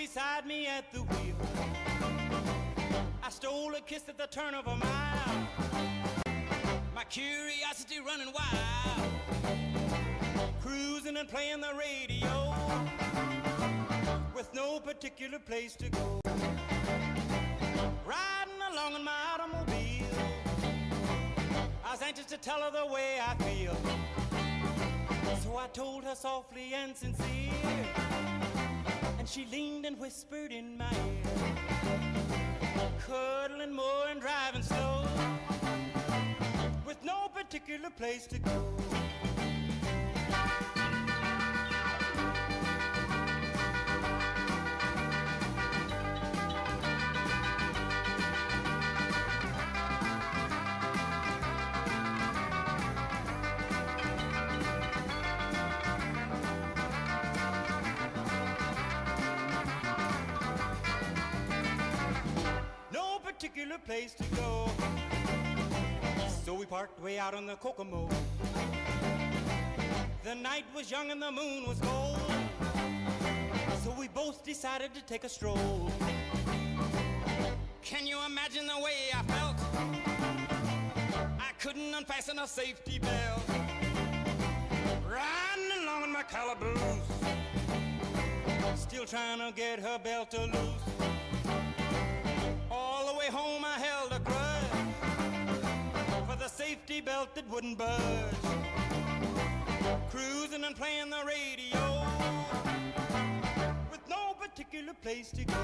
beside me at the wheel. I stole a kiss at the turn of a mile, my curiosity running wild, cruising and playing the radio with no particular place to go, riding along in my automobile. I was anxious to tell her the way I feel, so I told her softly and sincere, and she leaned and whispered in my ear, cuddling more and driving slow, with no particular place to go. Particular place to go, so we parked way out on the Kokomo. The night was young and the moon was gold, so we both decided to take a stroll. Can you imagine the way I felt? I couldn't unfasten a safety belt, riding along in my calaboose, still trying to get her belt to loose. All the way home I held a grudge for the safety belt that wouldn't budge, cruising and playing the radio with no particular place to go.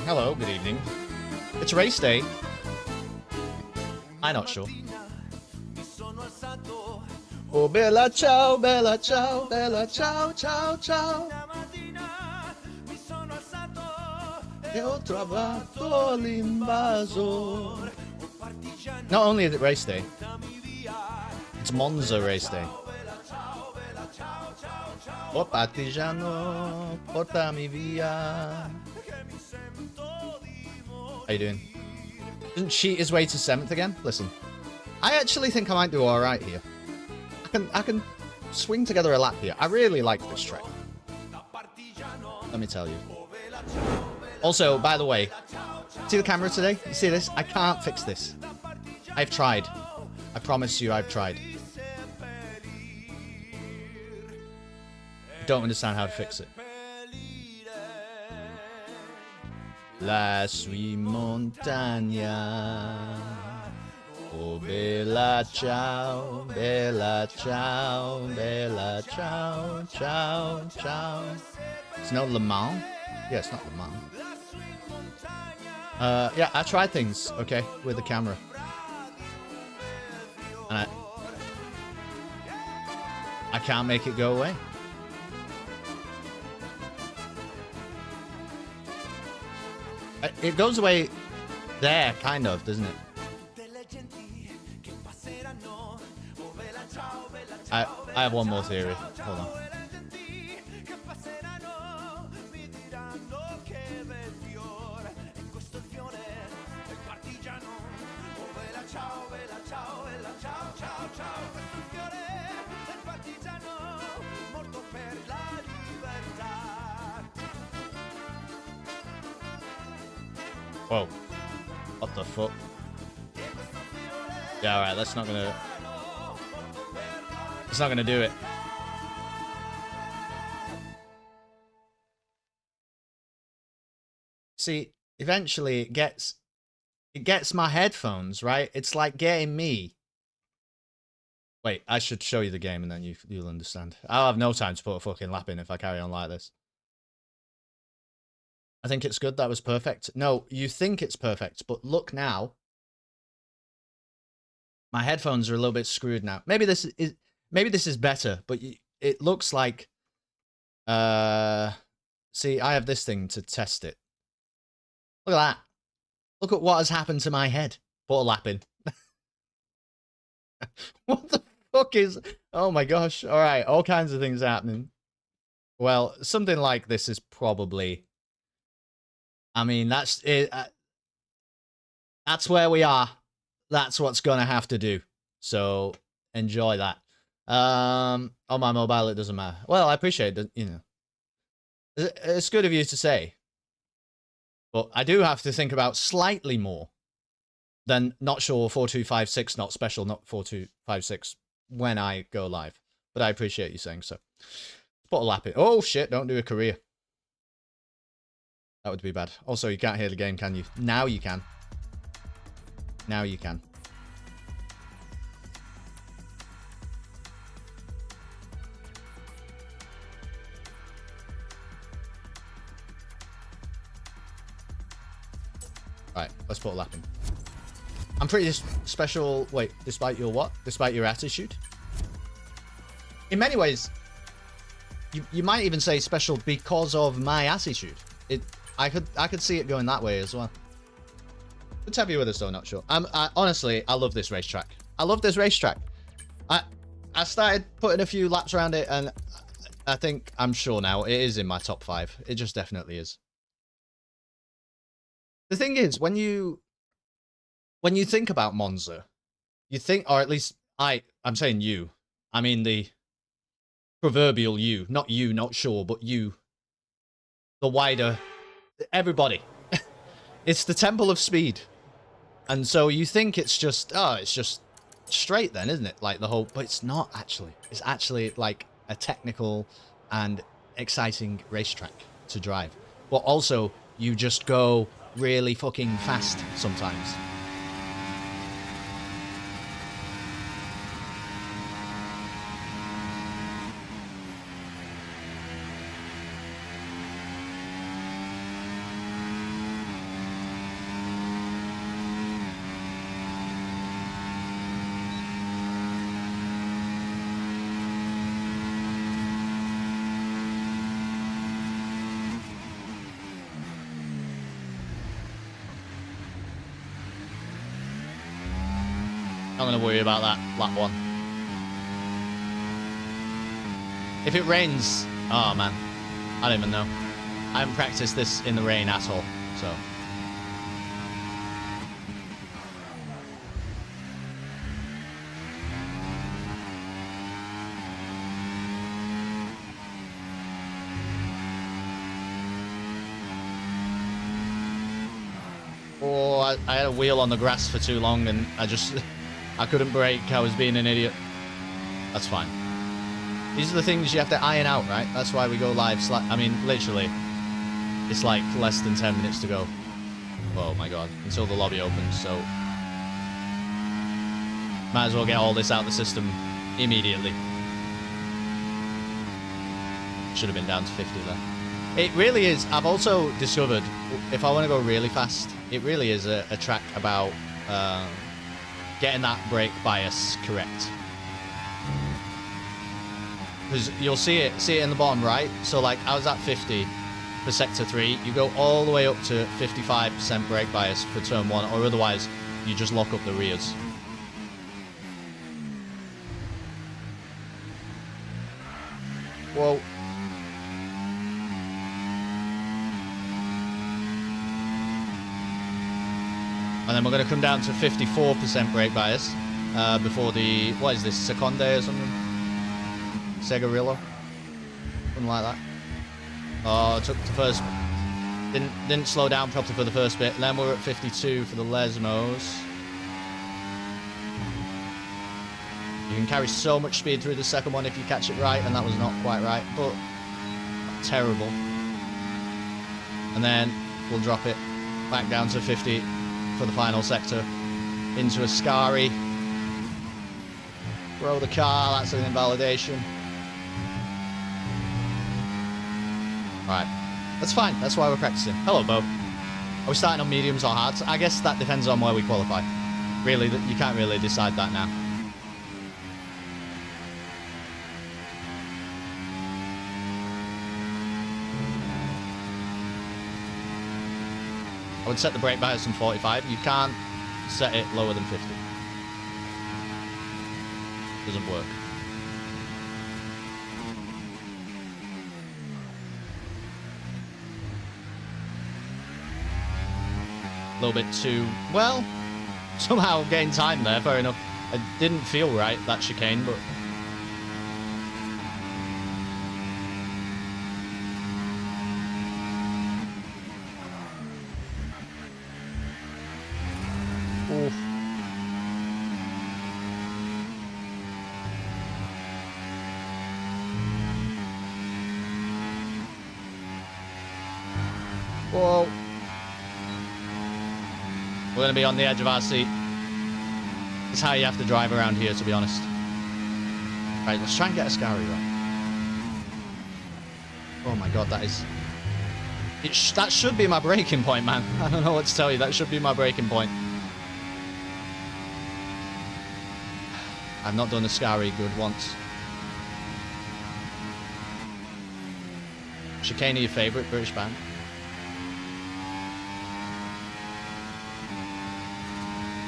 Hello, good evening. It's race day. I'm not sure. Oh, bella ciao, bella ciao, bella ciao, ciao, ciao. E ho trovato l'invasor. Not only is it race day, it's Monza race day. Oh, partigiano, portami via. How you doing? Doesn't cheat his way to 7th again? Listen, I actually think I might do alright here. I can swing together a lap here. I really like this track. Let me tell you. Also, by the way, see the camera today? You see this? I can't fix this. I've tried. I promise you I've tried. I don't understand how to fix it. La sui montagna. Oh, bella ciao, bella ciao, bella ciao, ciao, ciao. It's not Le Mans? Yeah, it's not Le Mans. Yeah, I tried things, okay, with the camera. And I can't make it go away. It goes away there, kind of, doesn't it? I have one more theory. Hold on. Whoa. What the fuck? Yeah, alright, that's not gonna... It's not gonna do it. See, eventually it gets It gets my headphones, right? It's like getting me. Wait, I should show you the game and then you'll understand. I'll have no time to put a fucking lap in if I carry on like this. I think it's good. That was perfect. No, you think it's perfect, but look now. My headphones are a little bit screwed now. Maybe this is better, but it looks like see, I have this thing to test it. Look at that. Look at what has happened to my head. Put a lap in. What the fuck is... Oh my gosh. All right, all kinds of things happening. Well, something like this is probably... I mean, that's it. That's where we are. That's what's gonna have to do. So enjoy that. On my mobile, it doesn't matter. Well, I appreciate that. You know, it's good of you to say, but I do have to think about slightly more than not sure 4256, not special, not 4256 when I go live. But I appreciate you saying so. Put a lap in. Oh shit! Don't do a career. That would be bad. Also, you can't hear the game, can you? Now you can. Now you can. Right, let's put a lap in. I'm pretty special. Wait, despite your what? Despite your attitude? In many ways, you might even say special because of my attitude. I could see it going that way as well. Good to have you with us though, not sure. Honestly, I love this racetrack. I love this racetrack. I started putting a few laps around it, and I'm sure now it is in my top 5. It just definitely is. The thing is, when you think about Monza, you think, or at least I'm saying you. I mean the proverbial you, not sure, but you. The wider, everybody. It's the temple of speed. And so you think it's just straight then, isn't it? Like the whole, but it's not actually. It's actually like a technical and exciting racetrack to drive. But also, you just go really fucking fast sometimes. I'm going to worry about that lap one. If it rains... Oh, man. I don't even know. I haven't practiced this in the rain at all, so... Oh, I had a wheel on the grass for too long and I couldn't brake. I was being an idiot. That's fine. These are the things you have to iron out, right? That's why we go live. I mean, literally, it's like less than 10 minutes to go. Oh my god. Until the lobby opens, so... Might as well get all this out of the system immediately. Should have been down to 50 there. It really is. I've also discovered, if I want to go really fast, it really is a track about getting that brake bias correct. Because you'll see it in the bottom right. So like I was at 50 for sector 3. You go all the way up to 55% brake bias for turn 1, or otherwise you just lock up the rears. Whoa. And then we're going to come down to 54% brake bias before the, what is this, Seconde or something? Segarillo? Something like that. Oh, took the first, didn't slow down properly for the first bit. And then we're at 52 for the Lesmos. You can carry so much speed through the second one if you catch it right, and that was not quite right, but terrible. And then we'll drop it back down to 50. for the final sector. Into a Scari. Throw the car, that's an invalidation. Alright, that's fine, that's why we're practicing. Hello, Bo. Are we starting on mediums or hards? I guess that depends on where we qualify. Really, you can't really decide that now. I would set the brake bias on 45. You can't set it lower than 50. Doesn't work. A little bit too... Well, somehow gained time there, fair enough. It didn't feel right, that chicane, but... Oof. Whoa. We're going to be on the edge of our seat. It's how you have to drive around here, to be honest. Right, let's try and get a Scari right. Oh my god, that is... that should be my braking point, man. I don't know what to tell you. That should be my braking point. I've not done a Scari good once. Chicane, your favourite British band?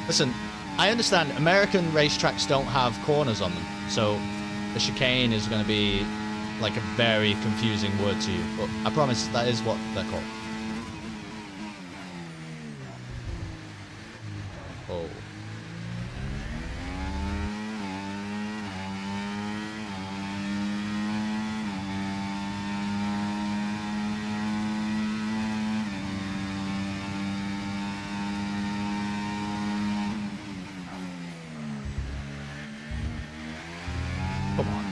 Listen, I understand American racetracks don't have corners on them, so the chicane is going to be like a very confusing word to you, but I promise that is what they're called. Oh. Come on.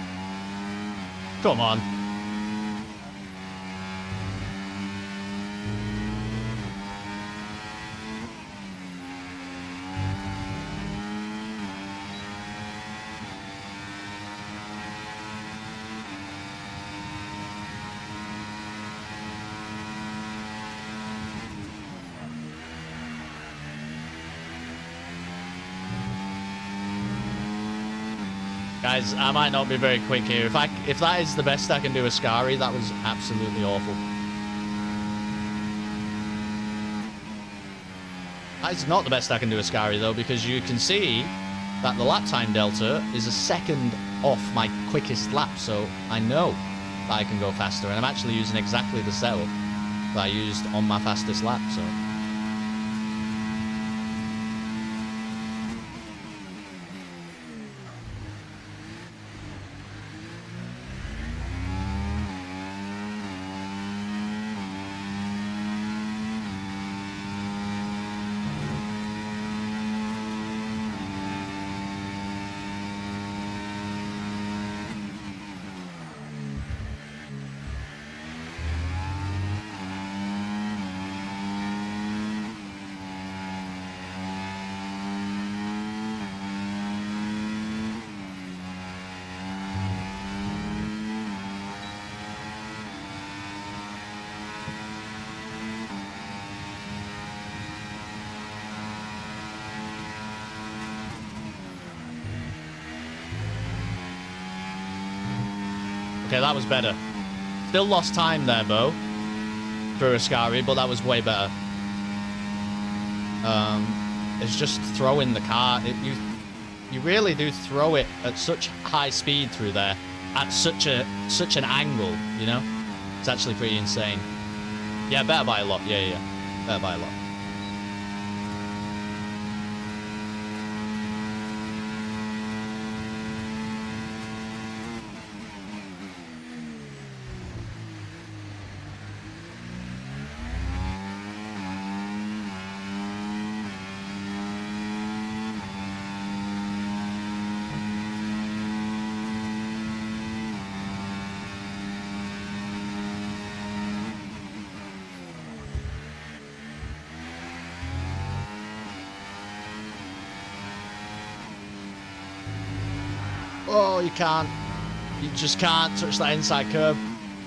Come on. Guys, I might not be very quick here. If that is the best I can do a Scari, that was absolutely awful. That is not the best I can do a Scari, though, because you can see that the lap time delta is a second off my quickest lap, so I know that I can go faster, and I'm actually using exactly the setup that I used on my fastest lap, so... Okay, that was better. Still lost time there, Bo, through a Scari, but that was way better. It's just throwing the car. You really do throw it at such high speed through there, at such an angle, you know? It's actually pretty insane. Yeah, better by a lot. Yeah. Better by a lot. Oh, you can't. You just can't touch that inside curb.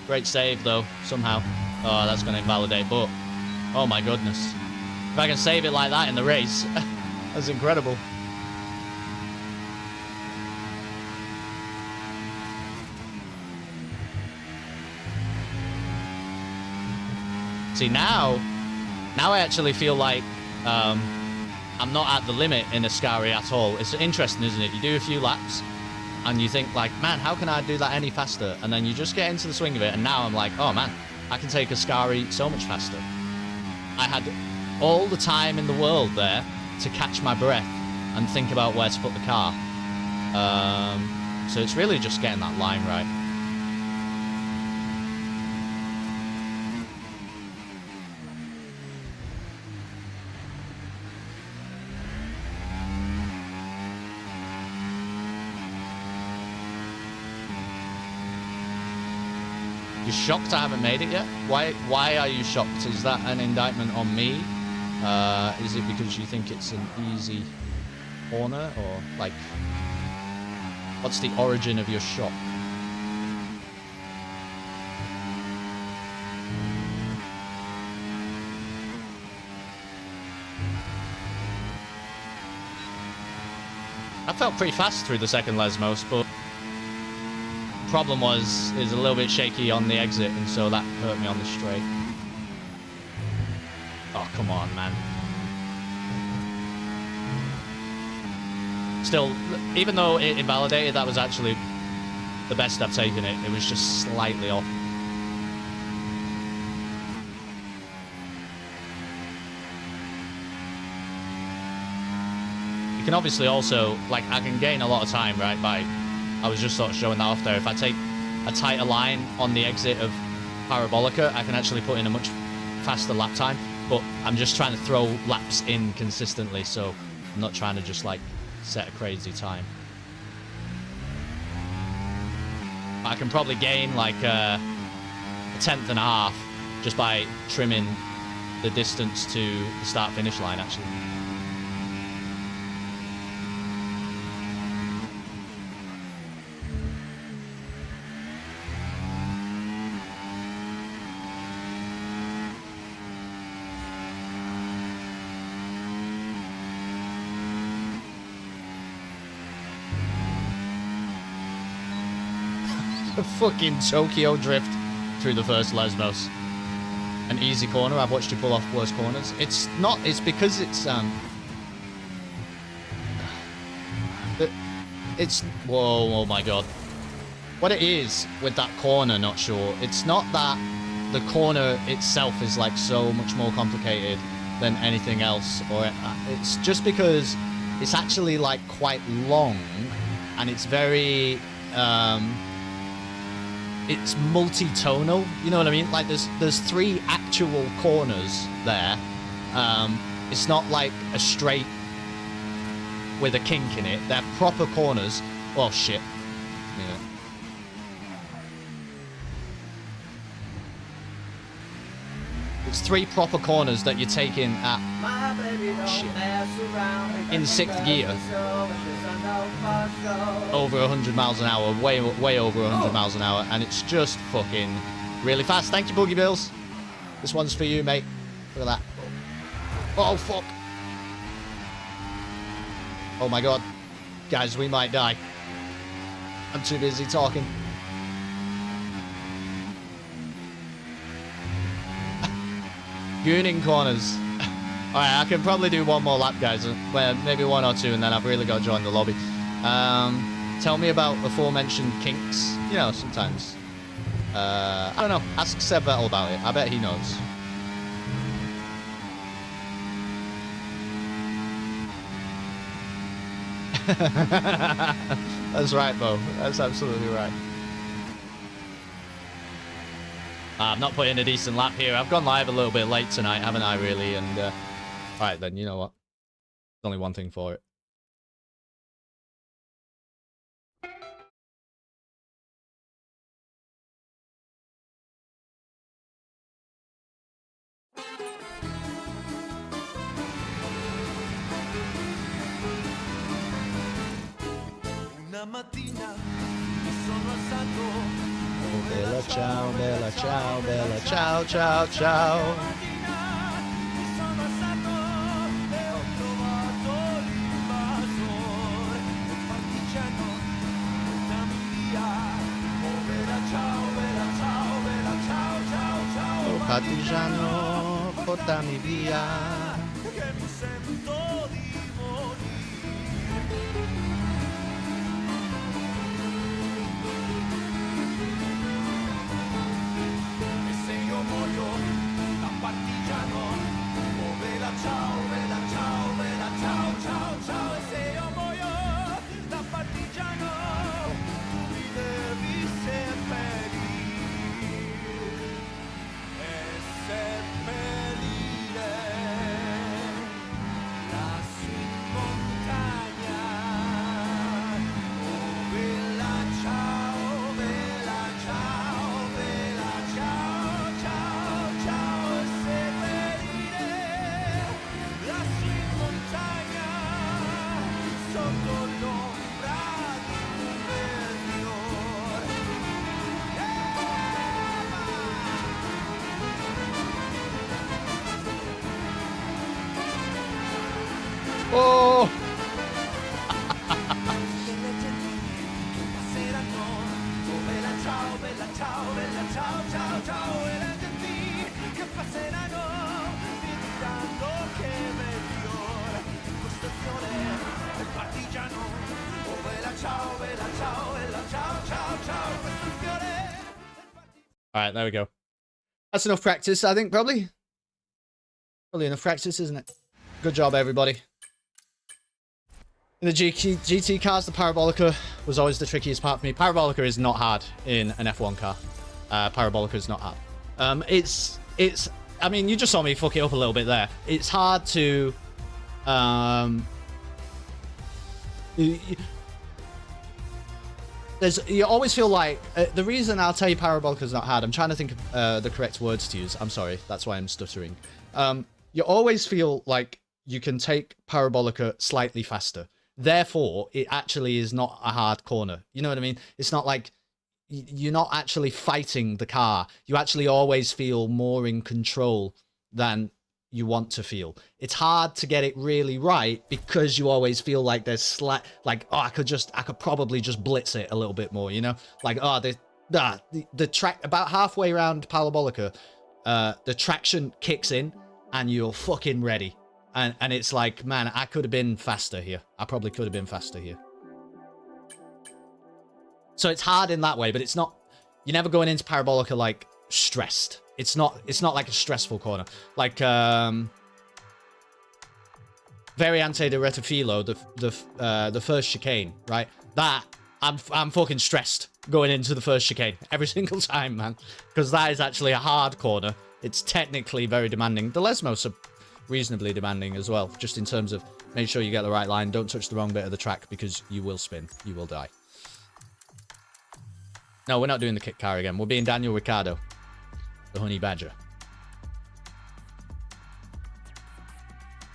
Great save, though, somehow. Oh, that's going to invalidate, but... Oh, my goodness. If I can save it like that in the race, that's incredible. See, now I actually feel like I'm not at the limit in Ascari at all. It's interesting, isn't it? You do a few laps, and you think, like, man, how can I do that any faster? And then you just get into the swing of it, and now I'm like, oh, man, I can take Ascari so much faster. I had all the time in the world there to catch my breath and think about where to put the car. So it's really just getting that line right. You're shocked I haven't made it yet? Why are you shocked? Is that an indictment on me? Is it because you think it's an easy corner? Or, like, what's the origin of your shock? I felt pretty fast through the second Lesmos, but problem is a little bit shaky on the exit, and so that hurt me on the straight. Oh, come on, man. Still, even though it invalidated, that was actually the best I've taken it. It was just slightly off. You can obviously also, like, I can gain a lot of time, right, by... I was just sort of showing that off there. If I take a tighter line on the exit of Parabolica, I can actually put in a much faster lap time. But I'm just trying to throw laps in consistently, so I'm not trying to just, like, set a crazy time. I can probably gain, like, a tenth and a half just by trimming the distance to the start-finish line, actually. Fucking Tokyo drift through the first Lesmos. An easy corner. I've watched you pull off worse corners. It's not. It's because it's it's whoa, oh my god. What it is with that corner, not sure. It's not that the corner itself is like so much more complicated than anything else, or it's just because it's actually like quite long, and it's very it's multi-tonal, you know what I mean? Like there's three actual corners there. It's not like a straight with a kink in it. They're proper corners. Oh shit. Yeah. It's three proper corners that you're taking at in sixth gear over 100 miles an hour, way over 100 miles an hour, and it's just fucking really fast. Thank you, Boogie Bills. This one's for you, mate. Look at that. Oh fuck. Oh my god. Guys, we might die. I'm too busy talking. Gooning corners. Alright, I can probably do one more lap, guys. Well, maybe one or two, and then I've really got to join the lobby. Tell me about aforementioned kinks. You know, sometimes. I don't know. Ask Seb Vettel about it. I bet he knows. That's right, Bo. That's absolutely right. I've not put in a decent lap here. I've gone live a little bit late tonight, haven't I, really? And, alright then, you know what? There's only one thing for it. Una Oh, bella ciao, bella ciao, bella ciao, ciao, ciao. Oh, partigiano, portami via. Oh! Alright, there we go. That's enough practice, I think, probably. Probably enough practice, isn't it? Good job, everybody. In the GT cars, the Parabolica was always the trickiest part for me. Parabolica is not hard in an F1 car. Parabolica is not hard. It's. I mean, you just saw me fuck it up a little bit there. It's hard to. You always feel like the reason I'll tell you Parabolica is not hard. I'm trying to think of the correct words to use. I'm sorry, that's why I'm stuttering. You always feel like you can take Parabolica slightly faster. Therefore, it actually is not a hard corner. You know what I mean? It's not like you're not actually fighting the car. You actually always feel more in control than you want to feel. It's hard to get it really right because you always feel like there's oh, I could probably just blitz it a little bit more, you know? Like, oh, the track about halfway around Parabolica, the traction kicks in and you're fucking ready. And it's like, man, I could have been faster here. I probably could have been faster here. So it's hard in that way, but it's not. You're never going into Parabolica like stressed. It's not like a stressful corner. Like Variante de Rettifilo, the first chicane, right? That I'm fucking stressed going into the first chicane every single time, man, because that is actually a hard corner. It's technically very demanding. The Lesmos are reasonably demanding as well, just in terms of make sure you get the right line, don't touch the wrong bit of the track because you will spin, you will die. No, we're not doing the kit car again. We're being Daniel Ricciardo, the Honey Badger.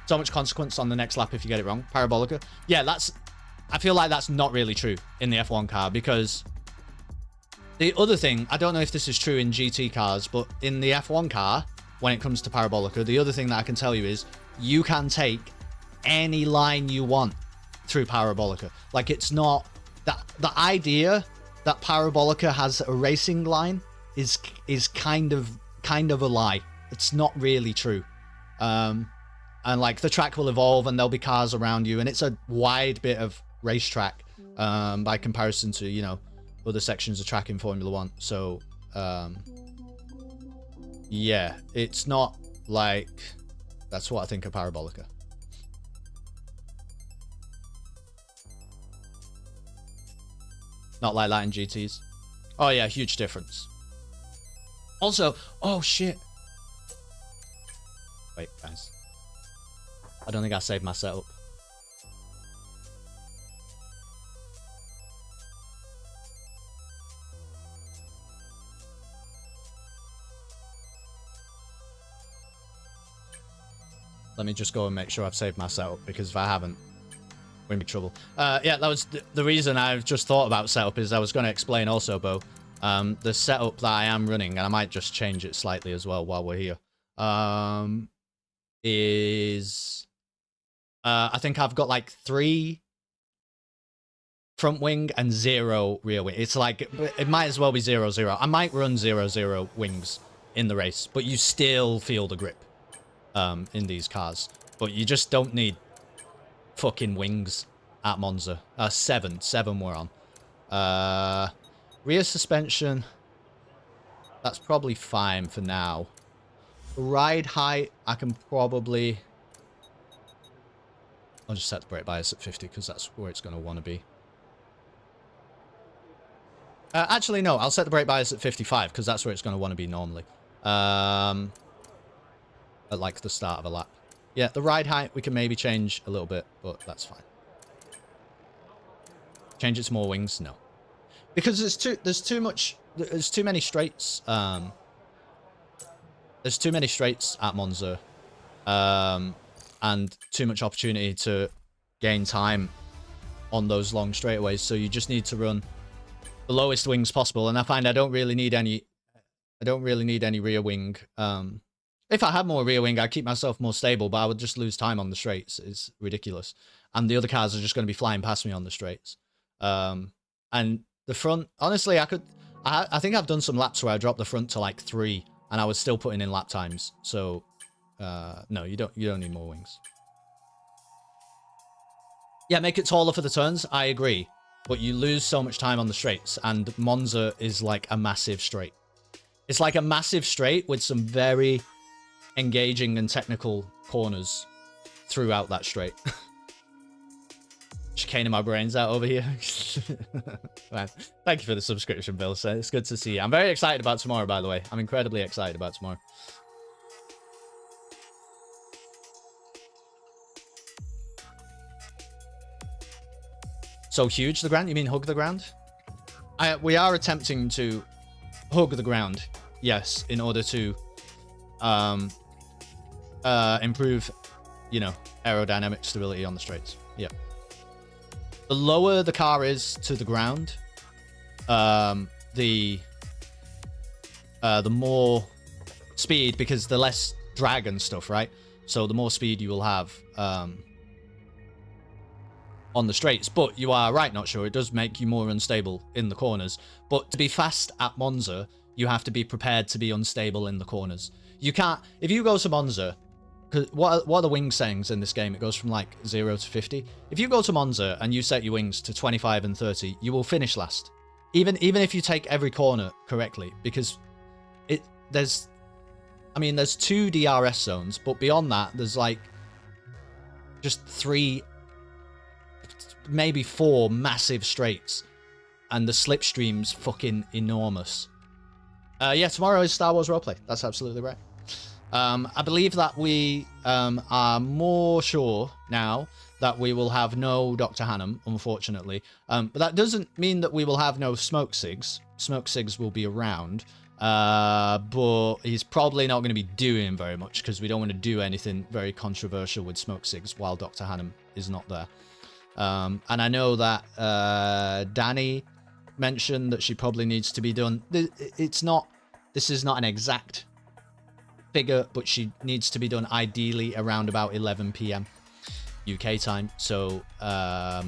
So much consequence on the next lap if you get it wrong. Parabolica. Yeah, I feel like that's not really true in the F1 car because the other thing, I don't know if this is true in GT cars, but in the F1 car, when it comes to Parabolica, the other thing that I can tell you is you can take any line you want through Parabolica. Like, it's not that the idea that Parabolica has a racing line is kind of a lie. It's not really true. And like the track will evolve and there'll be cars around you, and it's a wide bit of racetrack by comparison to, you know, other sections of track in Formula 1. So yeah, it's not like... That's what I think of Parabolica. Not like that in GTs. Oh yeah, huge difference. Also, oh shit. Wait, guys. I don't think I saved my setup. Let me just go and make sure I've saved my setup, because if I haven't, we're in big trouble. Yeah, that was the reason I've just thought about setup is I was going to explain also, Bo. The setup that I am running, and I might just change it slightly as well while we're here, is I think I've got like 3 front wing and 0 rear wing. It's like, it might as well be 0-0. I might run 0-0 wings in the race, but you still feel the grip in these cars. But you just don't need fucking wings at Monza. 7 we're on. Rear suspension, that's probably fine for now. Ride height, I can probably... I'll just set the brake bias at 50 because that's where it's going to want to be. Actually, no, I'll set the brake bias at 55 because that's where it's going to want to be normally. At like the start of a lap. Yeah, the ride height we can maybe change a little bit, but that's fine. Change it to more wings? No. Because there's too many straights. There's too many straights at Monza. And too much opportunity to gain time on those long straightaways. So you just need to run the lowest wings possible. And I find I don't really need any rear wing. If I had more rear wing, I'd keep myself more stable, but I would just lose time on the straights. It's ridiculous. And the other cars are just going to be flying past me on the straights. And the front, honestly, I think I've done some laps where I dropped the front to like 3 and I was still putting in lap times. So, no, you don't need more wings. Yeah, make it taller for the turns. I agree. But you lose so much time on the straights, and Monza is like a massive straight. It's like a massive straight with some very engaging and technical corners throughout that straight. Chicaning my brains out over here. Man, thank you for the subscription, Bill. So it's good to see you. I'm very excited about tomorrow, by the way. I'm incredibly excited about tomorrow. So huge, the ground? You mean hug the ground? We are attempting to hug the ground, yes, in order to improve, you know, aerodynamic stability on the straights. Yeah. The lower the car is to the ground, the more speed, because the less drag and stuff, right? So the more speed you will have on the straights. But you are right, not sure. It does make you more unstable in the corners. But to be fast at Monza, you have to be prepared to be unstable in the corners. You can't... If you go to Monza... Because what are the wing settings in this game? It goes from like 0 to 50. If you go to Monza and you set your wings to 25 and 30, you will finish last. Even if you take every corner correctly. Because there's 2 DRS zones, but beyond that, there's like just 3, maybe 4 massive straights. And the slipstream's fucking enormous. Yeah, tomorrow is Star Wars roleplay. That's absolutely right. I believe that we are more sure now that we will have no Dr. Hannum, unfortunately. But that doesn't mean that we will have no Smoke Sigs. Smoke Sigs will be around. But he's probably not going to be doing very much because we don't want to do anything very controversial with Smoke Sigs while Dr. Hannum is not there. And I know that Danny mentioned that she probably needs to be done. This is not an exact figure, but she needs to be done ideally around about 11 PM UK time. So I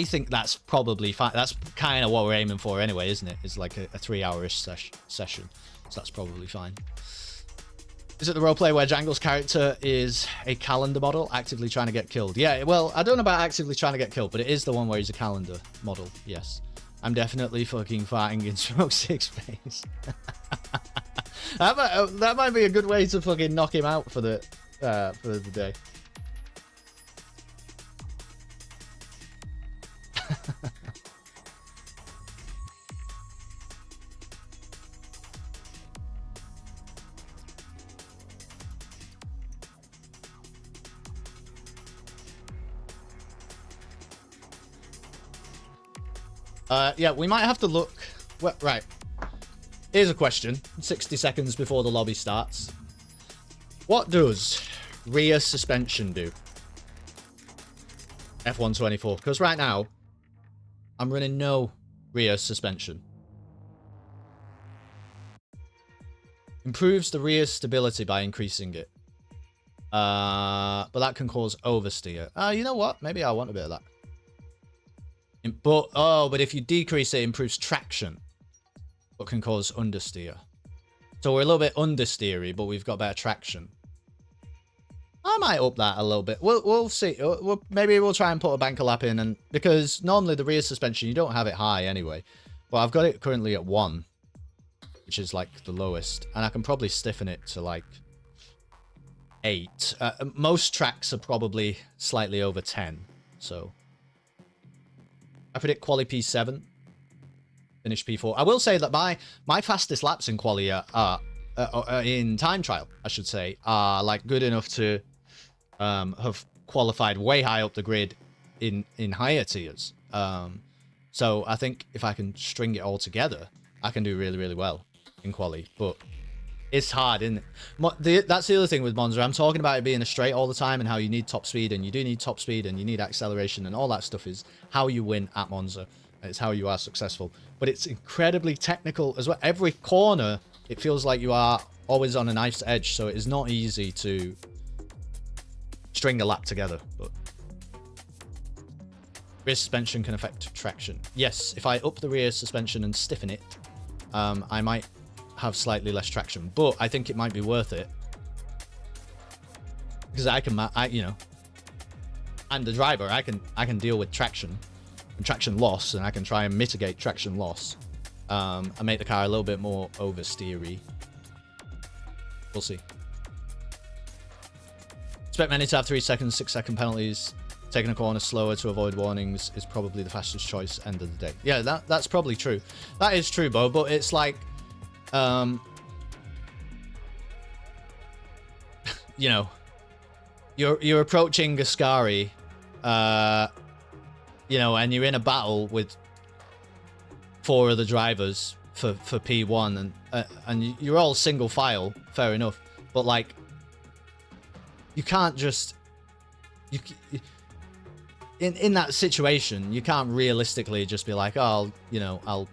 think that's probably fine. That's kind of what we're aiming for anyway, isn't it? It's like a 3-hour-ish session. So that's probably fine. Is it the roleplay where Jangle's character is a calendar model actively trying to get killed? Yeah, well, I don't know about actively trying to get killed, but it is the one where he's a calendar model, yes. I'm definitely fucking farting in Smoke Six face. That might be a good way to fucking knock him out for the day. Yeah, we might have to look... Well, right. Here's a question. 60 seconds before the lobby starts. What does rear suspension do? F124. Because right now, I'm running no rear suspension. Improves the rear stability by increasing it. But that can cause oversteer. You know what? Maybe I want a bit of that. But if you decrease it, it improves traction. But can cause understeer. So we're a little bit understeery, but we've got better traction. I might up that a little bit. We'll see. Maybe we'll try and put a banker lap in, and because normally the rear suspension you don't have it high anyway, but I've got it currently at 1, which is like the lowest, and I can probably stiffen it to like 8. Most tracks are probably slightly over 10, so I predict quali P7, finish P4. I will say that my fastest laps in quali are in time trial, I should say, are like good enough to have qualified way high up the grid in higher tiers. So I think if I can string it all together, I can do really, really well in quali. But it's hard, isn't it? That's the other thing with Monza. I'm talking about it being a straight all the time and how you need top speed, and you do need top speed, and you need acceleration, and all that stuff is how you win at Monza. It's how you are successful. But it's incredibly technical as well. Every corner, it feels like you are always on a knife's edge, so it is not easy to string a lap together. But rear suspension can affect traction. Yes, if I up the rear suspension and stiffen it, I might have slightly less traction, but I think it might be worth it because I'm the driver. I can deal with traction and traction loss, and I can try and mitigate traction loss and make the car a little bit more oversteery. We'll see. Expect many to have 3 seconds, 6 second penalties. Taking a corner slower to avoid warnings is probably the fastest choice end of the day. Yeah, that's probably true. That is true, Bo, but it's like, you know, you're approaching Ascari, you know, and you're in a battle with 4 other drivers for P1, and you're all single file, fair enough, but like, you can't just in that situation, you can't realistically just be like, oh, you know, I'll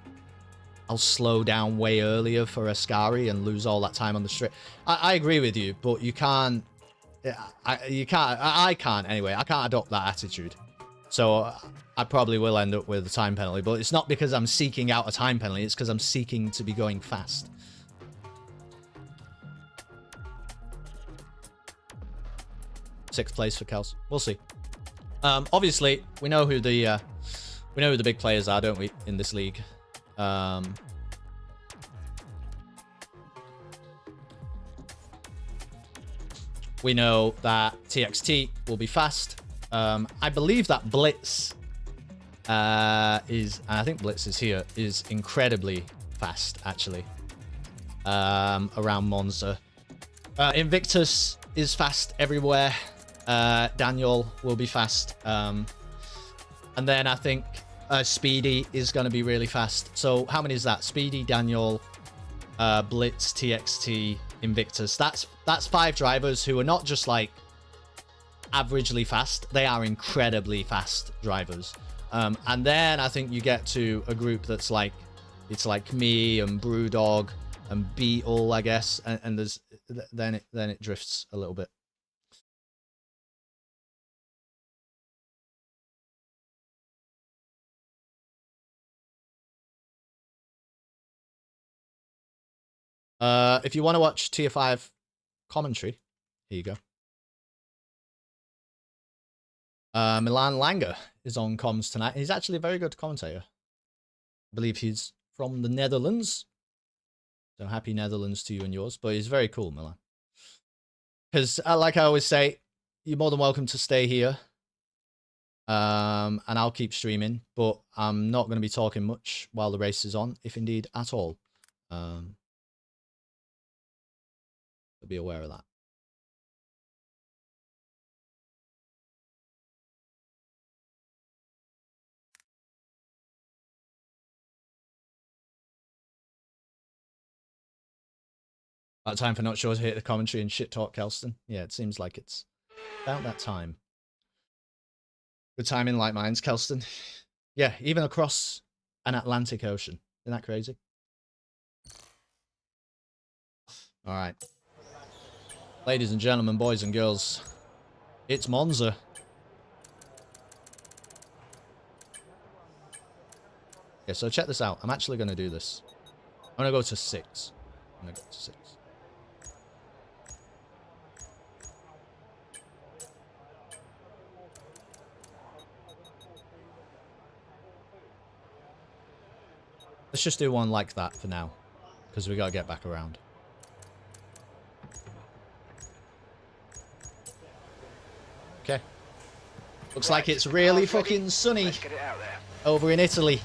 slow down way earlier for Ascari and lose all that time on the straight. I agree with you, but you can't. I can't anyway. I can't adopt that attitude. So I probably will end up with a time penalty, but it's not because I'm seeking out a time penalty. It's because I'm seeking to be going fast. Sixth place for Kels. We'll see. Obviously, we know who the big players are, don't we, in this league? We know that TXT will be fast. I believe that Blitz and I think Blitz is here, is incredibly fast, actually, around Monza. Invictus is fast everywhere. Daniel will be fast. And then I think Speedy is going to be really fast. So how many is that? Speedy, Daniel, Blitz, TXT, Invictus. That's 5 drivers who are not just like averagely fast. They are incredibly fast drivers. And then I think you get to a group that's like, it's like me and Brewdog and Beetle, I guess. And there's then it drifts a little bit. If you want to watch Tier 5 commentary, here you go. Milan Langer is on comms tonight. He's actually a very good commentator. I believe he's from the Netherlands. So happy Netherlands to you and yours. But he's very cool, Milan. Because, like I always say, you're more than welcome to stay here. And I'll keep streaming. But I'm not going to be talking much while the race is on, if indeed at all. So be aware of that. About time for Not Sure to hit the commentary and shit talk Kelston. Yeah, it seems like it's about that time. Good timing, like minds, Kelston. Yeah, even across an Atlantic Ocean. Isn't that crazy? All right. Ladies and gentlemen, boys and girls, it's Monza. Okay, so check this out. I'm actually going to do this. I'm going to go to 6. I'm going to go to 6. Let's just do one like that for now, because we got to get back around. Okay. Looks like it's really fucking sunny over in Italy.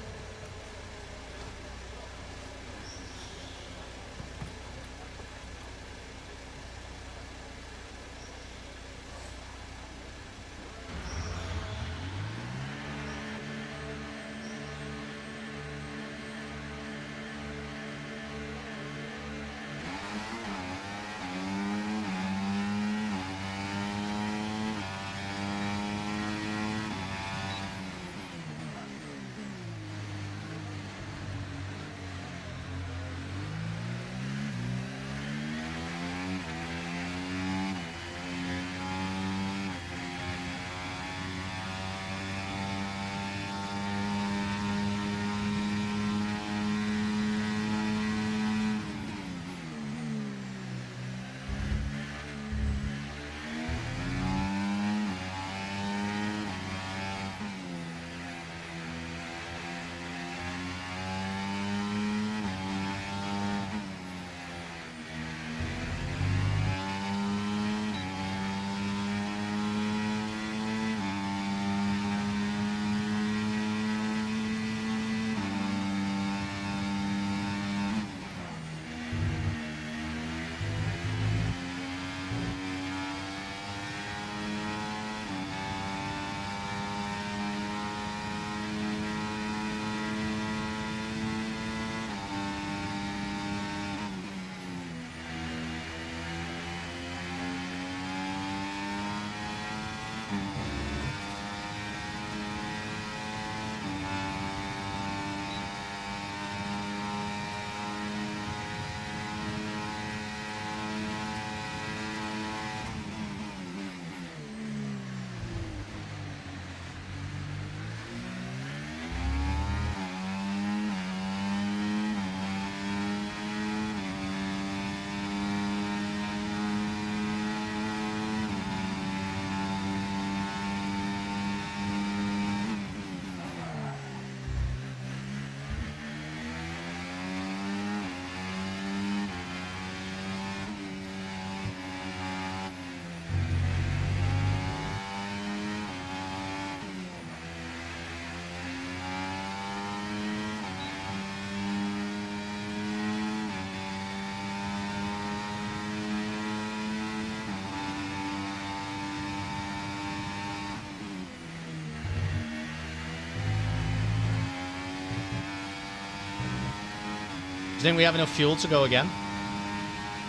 Do you think we have enough fuel to go again?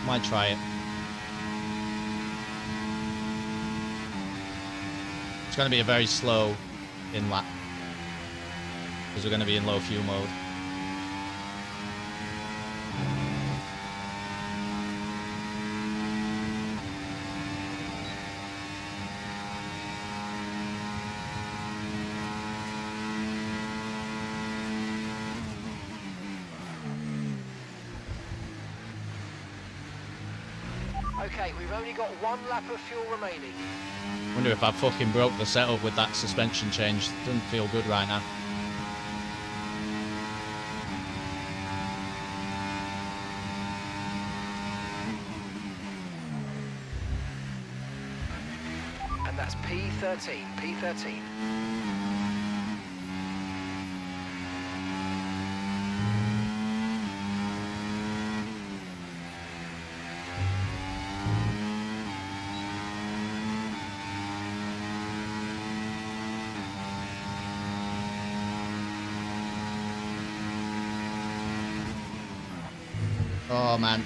Might try it. It's going to be a very slow in lap, because we're going to be in low fuel mode. Okay, we've only got 1 lap of fuel remaining. Wonder if I fucking broke the setup with that suspension change. Doesn't feel good right now. And that's P13, P13. Oh man.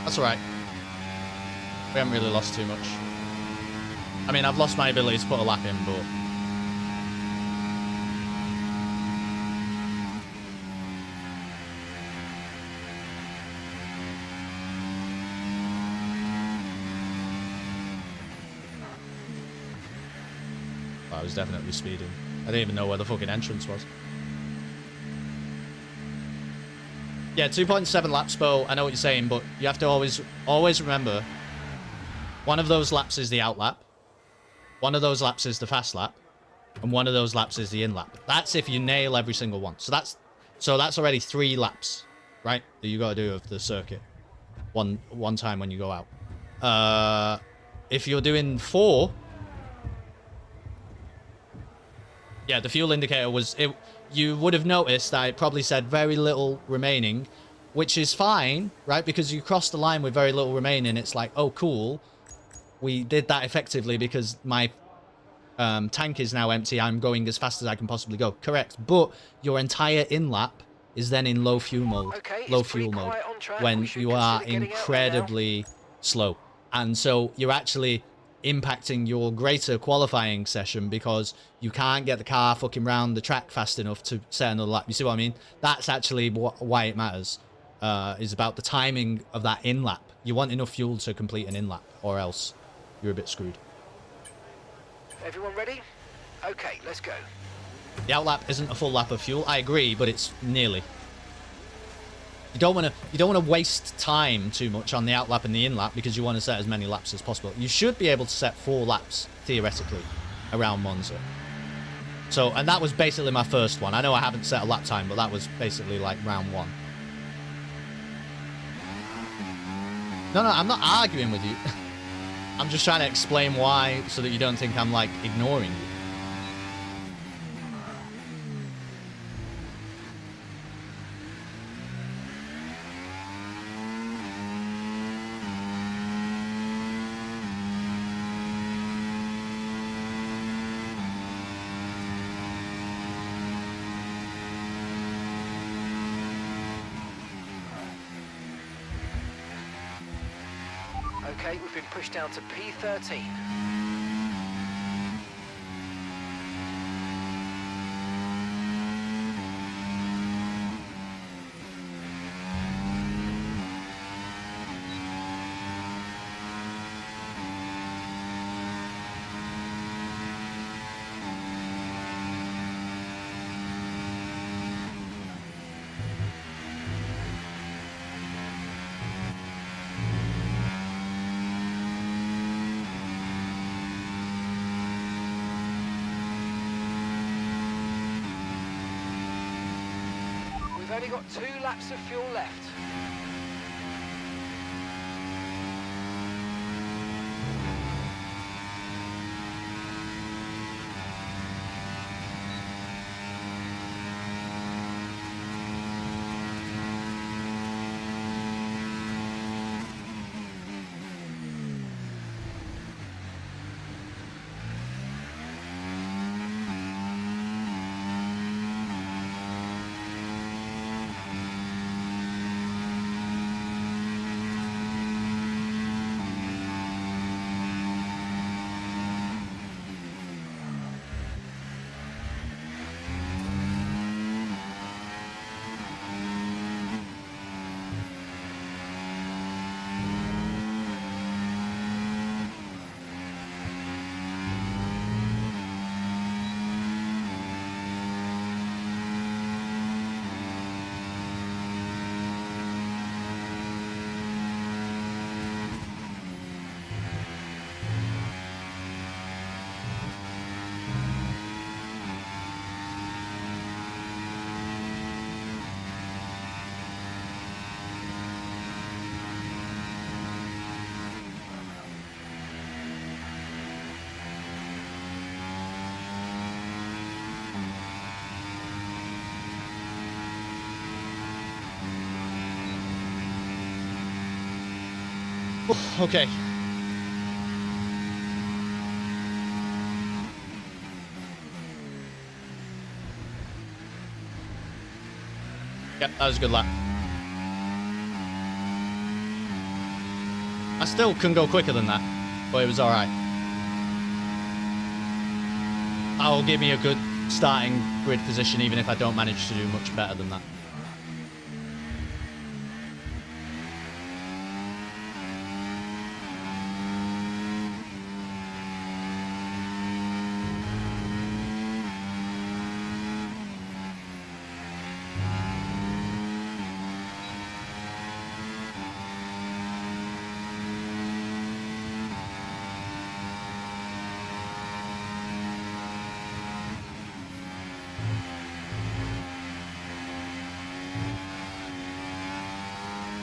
That's alright. We haven't really lost too much. I mean, I've lost my ability to put a lap in, but... I was definitely speeding. I didn't even know where the fucking entrance was. Yeah, 2.7 laps, Bo. I know what you're saying, but you have to always remember, one of those laps is the out lap, one of those laps is the fast lap, and one of those laps is the in lap. That's if you nail every single one. So that's already 3 laps, right? That you got to do of the circuit. One time when you go out. If you're doing 4. Yeah, the fuel indicator was... You would have noticed that it probably said very little remaining, which is fine, right? Because you crossed the line with very little remaining. It's like, oh, cool. We did that effectively because my tank is now empty. I'm going as fast as I can possibly go. Correct. But your entire in-lap is then in low fuel mode. Okay, low fuel mode. When you are incredibly slow. And so you're actually... impacting your greater qualifying session because you can't get the car fucking round the track fast enough to set another lap. You see what I mean? That's actually why it matters, is about the timing of that in-lap. You want enough fuel to complete an in-lap, or else you're a bit screwed. Everyone ready? Okay, let's go. The out-lap isn't a full lap of fuel. I agree, but it's nearly. You don't want to waste time too much on the out lap and the in lap because you want to set as many laps as possible. You should be able to set 4 laps theoretically around Monza. So, and that was basically my first one. I know I haven't set a lap time, but that was basically like round 1. No, I'm not arguing with you. I'm just trying to explain why so that you don't think I'm like ignoring you. Okay, we've been pushed down to P13. We've only got 2 laps of fuel left. Okay. Yep, that was a good lap. I still couldn't go quicker than that, but it was alright. That will give me a good starting grid position, even if I don't manage to do much better than that.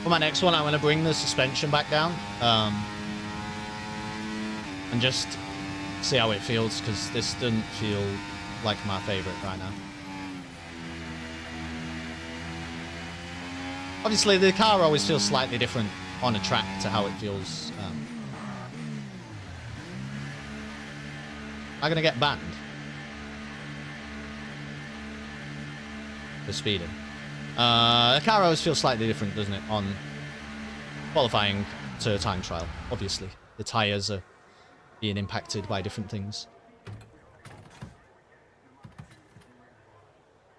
For my next one, I'm going to bring the suspension back down and just see how it feels, because this doesn't feel like my favorite right now. Obviously, the car always feels slightly different on a track to how it feels. Am I going to get banned for speeding? The car always feels slightly different, doesn't it, on qualifying to time trial. Obviously, the tyres are being impacted by different things.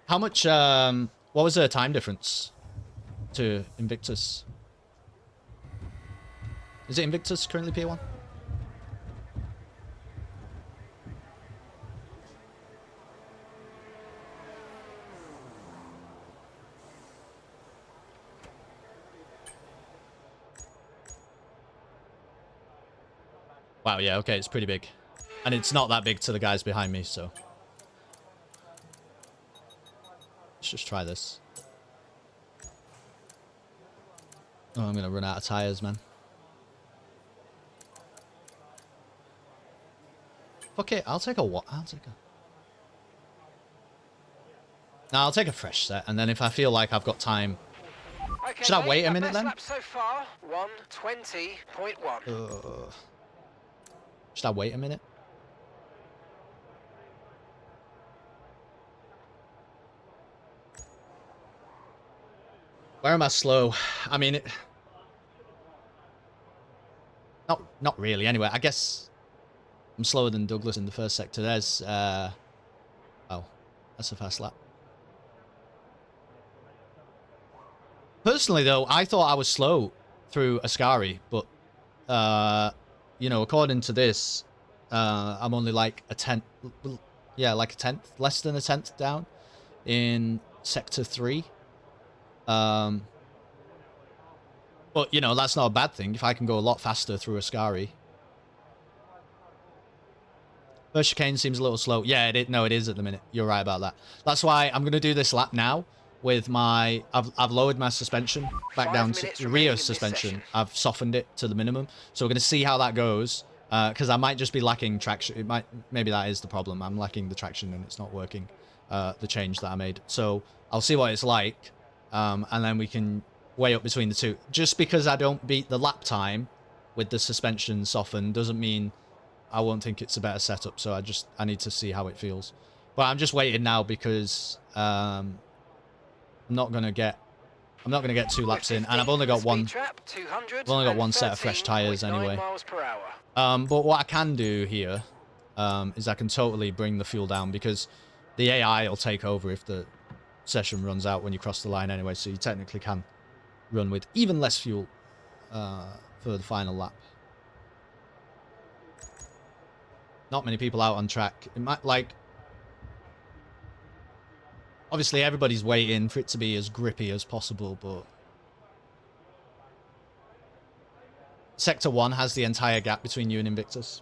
How much, what was the time difference to Invictus? Is it Invictus currently P1? Wow, yeah, okay, it's pretty big. And it's not that big to the guys behind me, so. Let's just try this. Oh, I'm gonna run out of tires, man. Fuck it, I'll take a what? I'll take a... No, I'll take a fresh set, and then if I feel like I've got time... Okay, Should I wait a minute then? Lap so far, 1:20.1. Should I wait a minute? Where am I slow? I mean, not really. Anyway, I guess I'm slower than Douglas in the first sector. There's, oh, that's a fast lap. Personally, though, I thought I was slow through Ascari, but, you know, according to this, I'm only like a tenth, yeah, like a tenth, less than a tenth down in Sector 3. But, you know, that's not a bad thing if I can go a lot faster through Ascari. First chicane seems a little slow. Yeah, no, it is at the minute. You're right about that. That's why I'm going to do this lap now with my... I've lowered my suspension back down to rear suspension. I've softened it to the minimum. So we're going to see how that goes. Because I might just be lacking traction. Maybe that is the problem. I'm lacking the traction and it's not working. The change that I made. So I'll see what it's like. And then we can weigh up between the two. Just because I don't beat the lap time with the suspension softened doesn't mean I won't think it's a better setup. So I need to see how it feels. But I'm just waiting now because I'm not gonna get 2 laps in, and I've only got one set of fresh tires anyway. But what I can do here is I can totally bring the fuel down, because the AI will take over if the session runs out when you cross the line anyway, so you technically can run with even less fuel for the final lap. Not many people out on track. It might, like... Obviously, everybody's waiting for it to be as grippy as possible, but... Sector 1 has the entire gap between you and Invictus.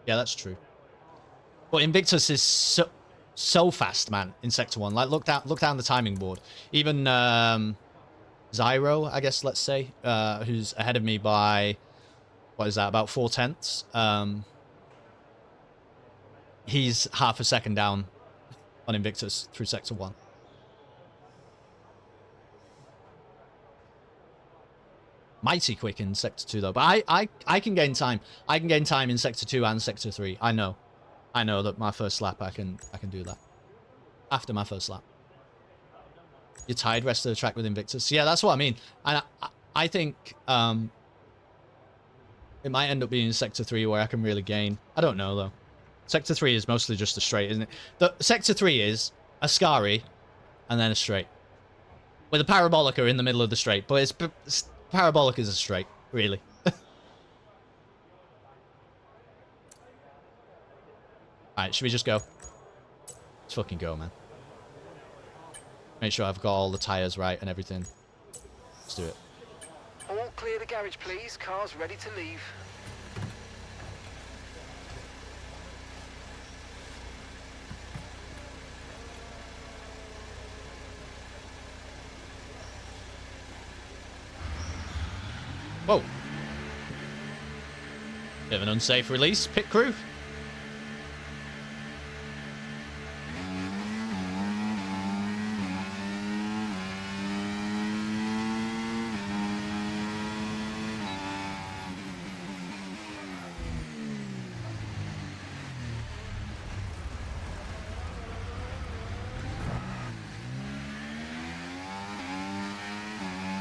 Yeah, that's true. But Invictus is so fast, man, in Sector 1. Like, look down the timing board. Even Zyro, I guess, let's say, who's ahead of me by, what is that, about 0.4. He's half a second down on Invictus through Sector 1. Mighty quick in Sector 2, though. But I can gain time. I can gain time in Sector 2 and Sector 3. I know that my first lap I can do that. After my first lap. You're tired rest of the track with Invictus. Yeah, that's what I mean. And I think It might end up being Sector 3 where I can really gain. I don't know, though. Sector 3 is mostly just a straight, isn't it? Sector 3 is a Scari and then a straight. With a Parabolica in the middle of the straight. But Parabolica is a straight, really. Alright, should we just go? Let's fucking go, man. Make sure I've got all the tyres right and everything. Let's do it. All clear the garage, please. Car's ready to leave. Whoa. Bit of an unsafe release. Pit crew.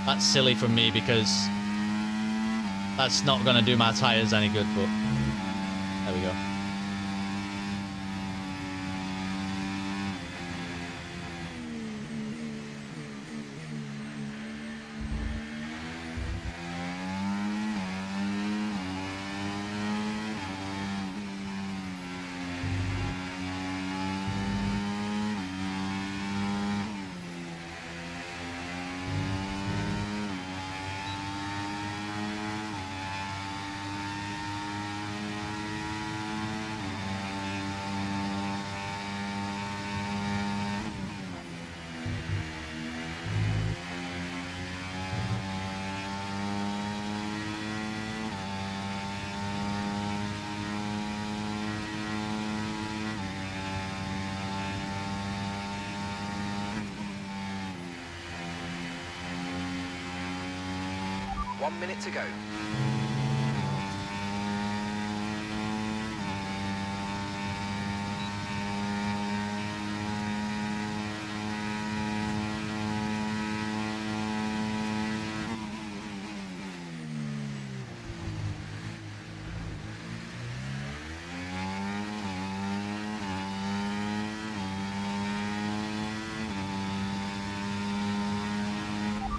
That's silly from me because that's not going to do my tyres any good, but there we go. One minute to go.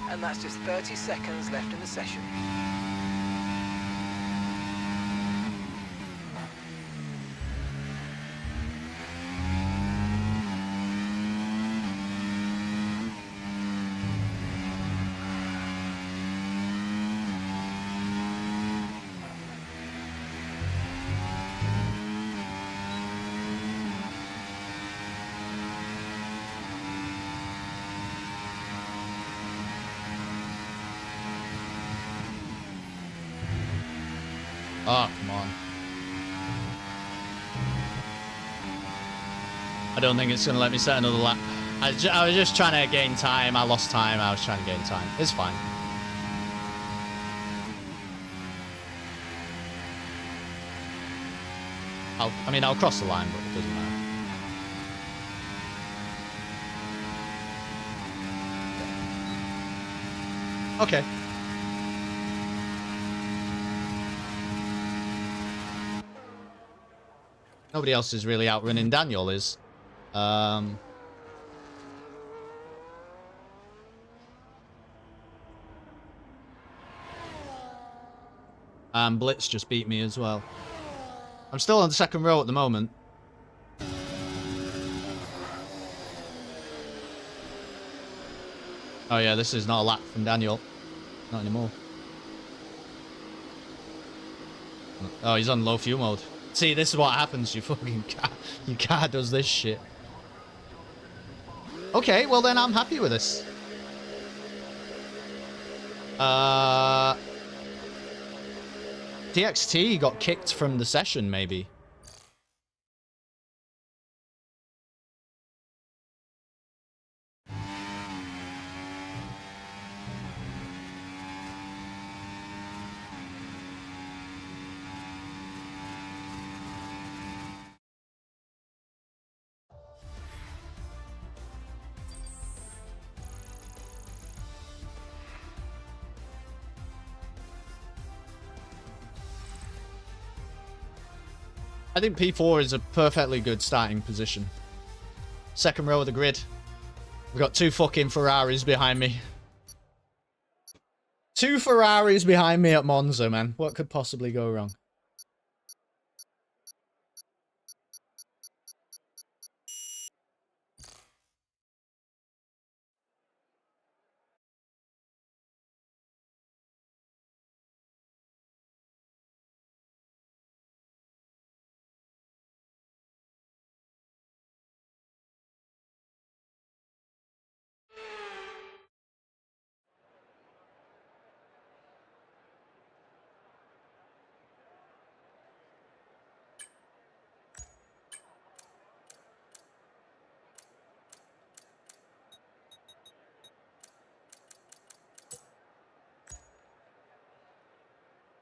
And that's just 30 seconds left in the session. Oh, come on. I don't think it's going to let me set another lap. I was just trying to gain time. I lost time. I was trying to gain time. It's fine. I'll cross the line, but it doesn't matter. Okay. Nobody else is really outrunning Daniel, is. And Blitz just beat me as well. I'm still on the second row at the moment. Oh yeah, this is not a lap from Daniel. Not anymore. Oh, he's on low fuel mode. See, this is what happens. You fucking car. Your car does this shit. Okay, well then I'm happy with this. DXT got kicked from the session, maybe. I think P4 is a perfectly good starting position. Second row of the grid. We've got 2 fucking Ferraris behind me. 2 Ferraris behind me at Monza, man. What could possibly go wrong?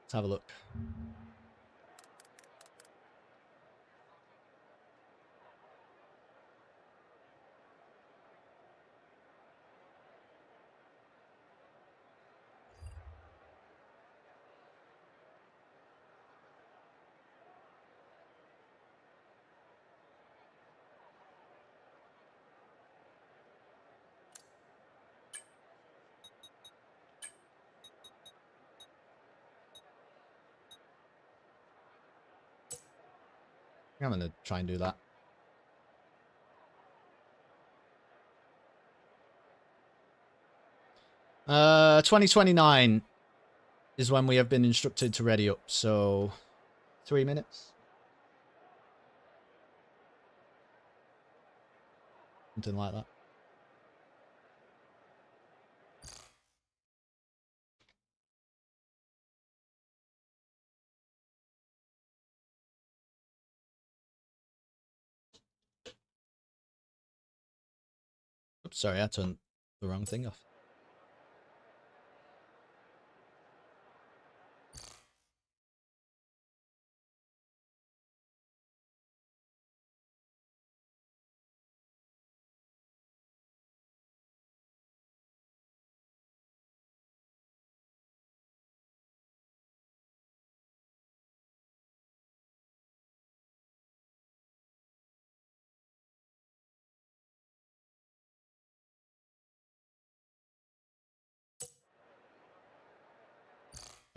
Let's have a look. I'm going to try and do that. Uh, 2029 is when we have been instructed to ready up, so 3 minutes. Something like that. Oops, sorry, I turned the wrong thing off.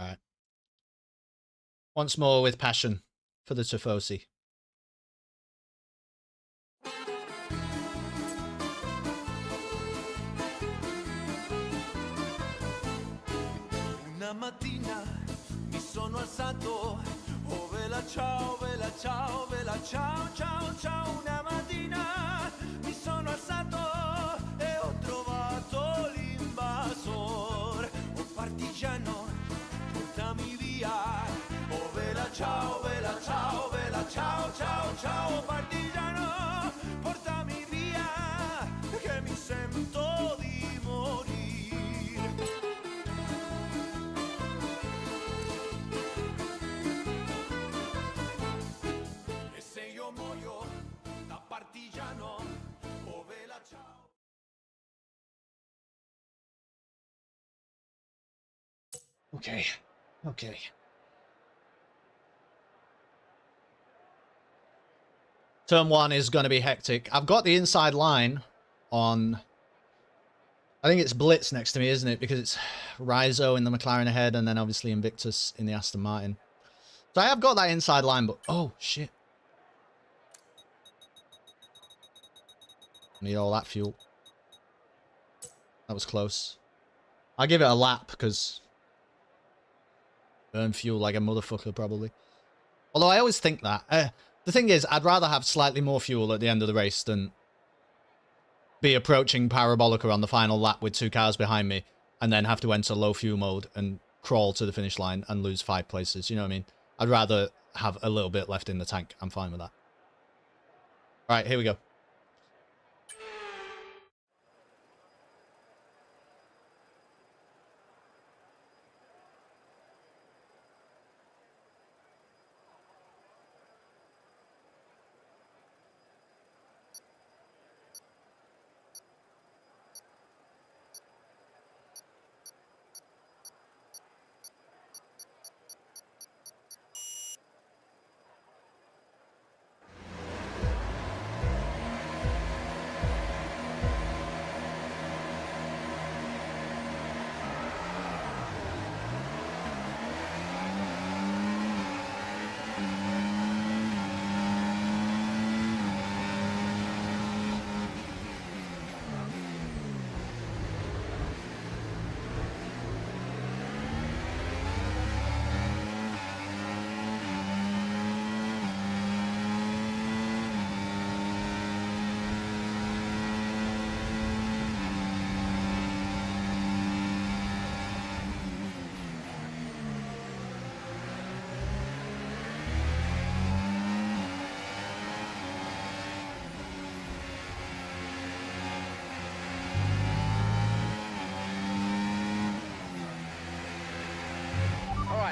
All right. Once more with passion for the Tifosi. Una mattina mi sono alzato, oh vela ciao, vela ciao, vela ciao, ciao, ciao. Una mattina mi sono alzato e ho trovato l'invasor, oh partigiano, portami via, oh vela ciao, vela ciao, vela ciao, ciao, ciao, partigiano, portami via, che mi sento di morire. Okay. Okay. Turn 1 is going to be hectic. I've got the inside line on... I think it's Blitz next to me, isn't it? Because it's Rizzo in the McLaren ahead and then obviously Invictus in the Aston Martin. So I have got that inside line, but... Oh, shit. Need all that fuel. That was close. I'll give it a lap because... Burn fuel like a motherfucker, probably. Although I always think that. The thing is, I'd rather have slightly more fuel at the end of the race than be approaching Parabolica on the final lap with 2 cars behind me and then have to enter low fuel mode and crawl to the finish line and lose 5 places. You know what I mean? I'd rather have a little bit left in the tank. I'm fine with that. All right, here we go.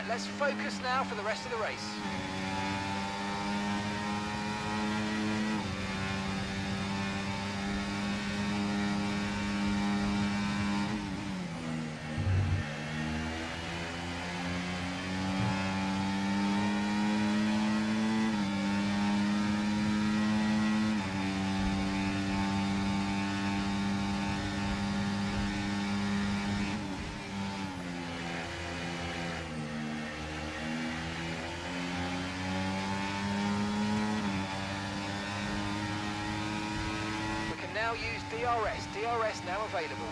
Right, let's focus now for the rest of the race. Now use DRS. DRS now available.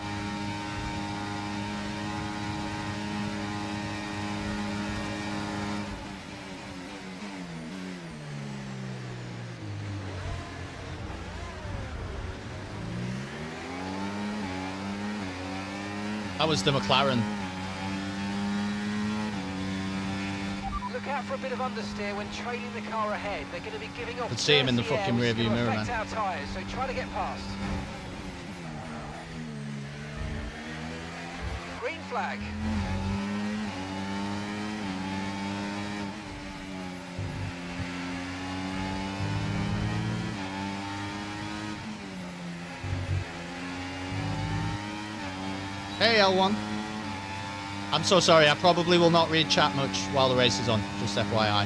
That was the McLaren. Look out for a bit of understeer when trailing the car ahead. They're going to be giving off. Could see him in the dirty air, fucking which is rearview gonna mirror, affect man. our tyres, so try to get past. Green flag. Hey, L1. I'm so sorry, I probably will not read chat much while the race is on, just FYI.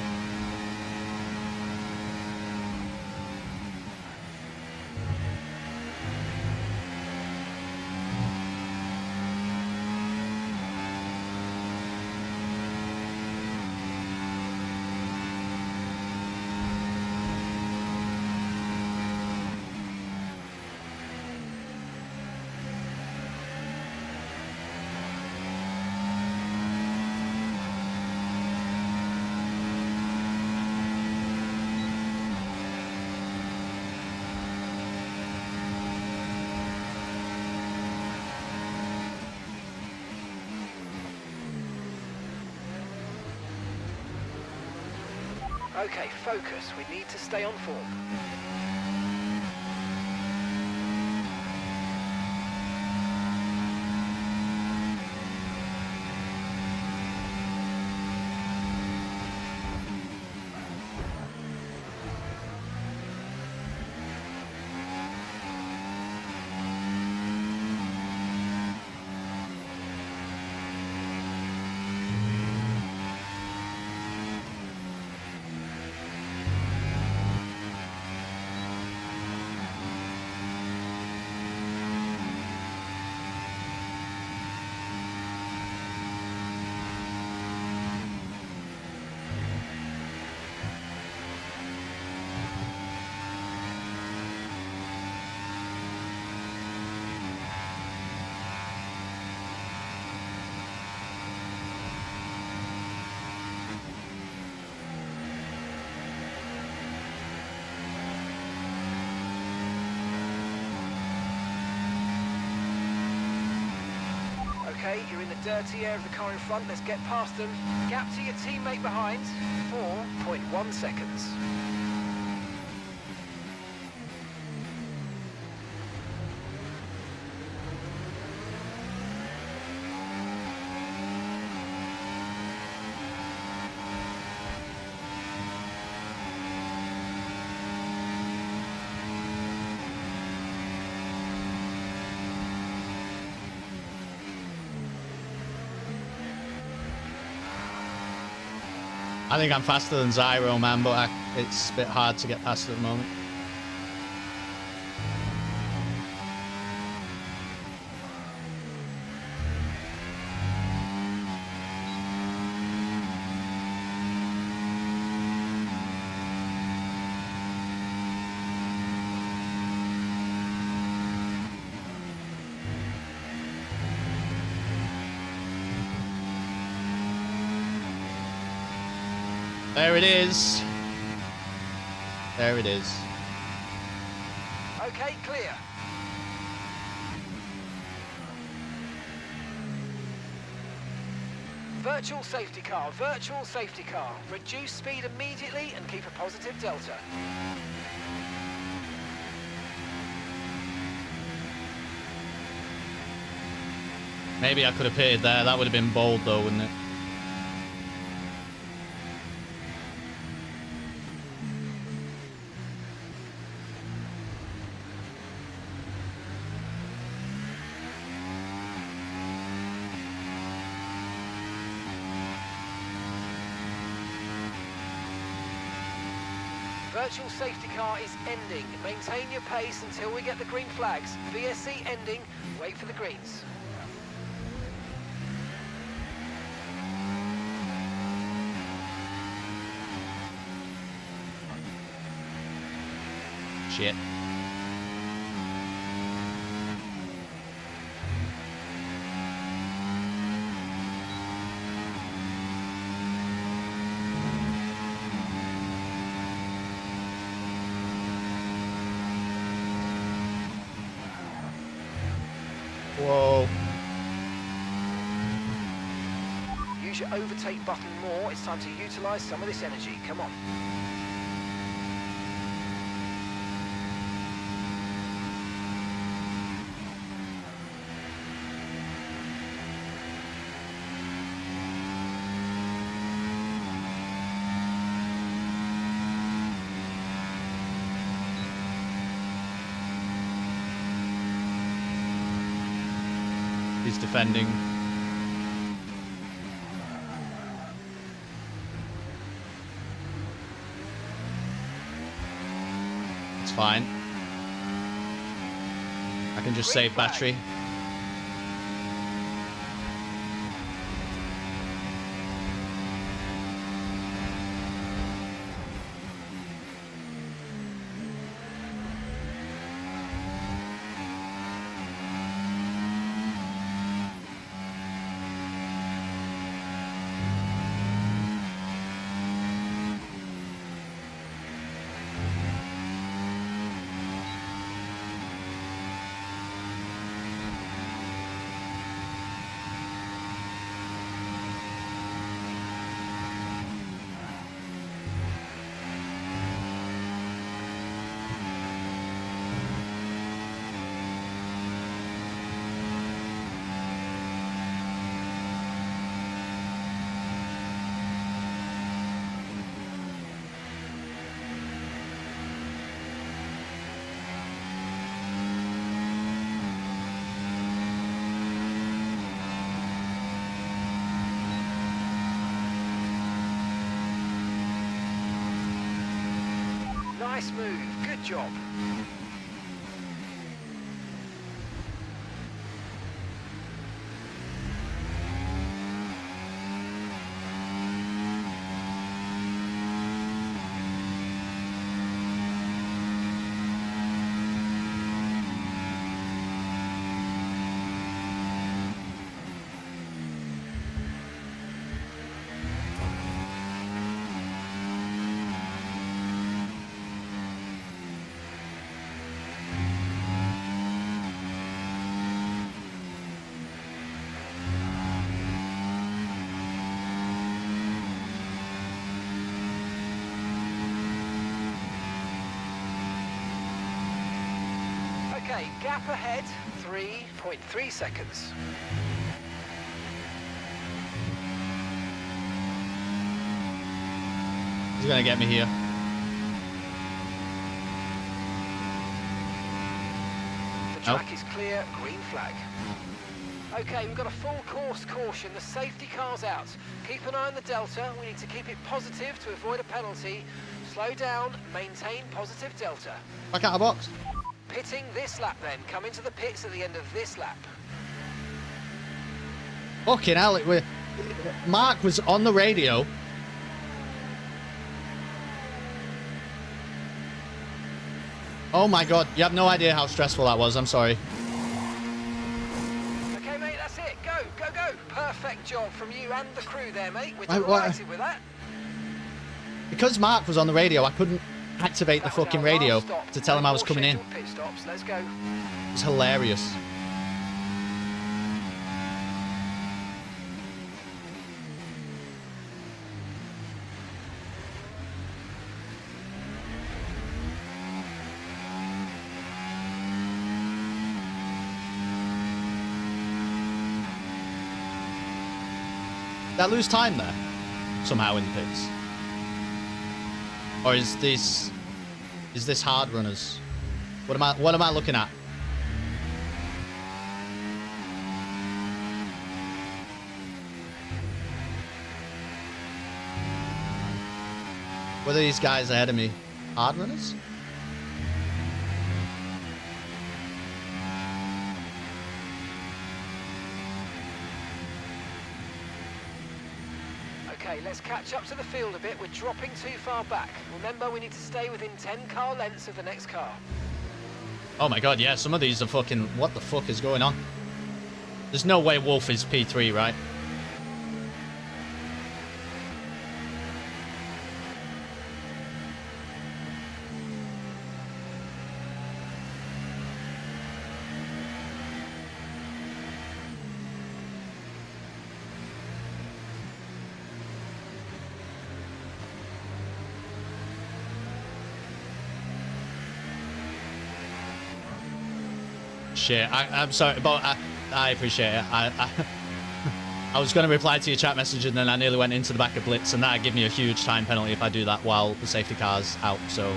Okay, focus. We need to stay on form. Okay, you're in the dirty air of the car in front. Let's get past them. Gap to your teammate behind, 4.1 seconds. I think I'm faster than Zyro, man, but it's a bit hard to get past at the moment. There it is. There it is. Okay, clear. Virtual safety car, virtual safety car. Reduce speed immediately and keep a positive delta. Maybe I could have pitted there. That would have been bold though, wouldn't it? virtual safety car is ending. Maintain your pace until we get the green flags. VSC ending, wait for the greens. Shit. Whoa. Use your overtake button more. It's time to utilize some of this energy. Come on. He's defending. It's fine. I can just save battery. Nice move, good job. Okay, gap ahead, 3.3 seconds. He's gonna get me here. The track is clear, green flag. Okay, we've got a full course caution. The safety car's out. Keep an eye on the delta. We need to keep it positive to avoid a penalty. Slow down, maintain positive delta. Back out of the box. Pitting this lap then. Come into the pits at the end of this lap. Fucking hell, Mark was on the radio. Oh my god, you have no idea how stressful that was, I'm sorry. Okay, mate, that's it. Go, go, go. Perfect job from you and the crew there, mate. We're What? delighted with that. Because Mark was on the radio, I couldn't activate the That was fucking our radio last stop. to tell him I was No more coming in. scheduled Pit stops. Let's go. It was hilarious. Did I lose time there? Somehow in the pits? Or is this hard runners? What am I looking at? What are these guys ahead of me? hard runners? Okay, let's catch up to the field a bit. We're dropping too far back. Remember, we need to stay within 10 car lengths of the next car. Oh my god, yeah, some of these are fucking... What the fuck is going on? There's no way Wolf is P3, right? Shit, I'm sorry, but I appreciate it. I was going to reply to your chat message and then I nearly went into the back of Blitz, and that'd give me a huge time penalty if I do that while the safety car's out, so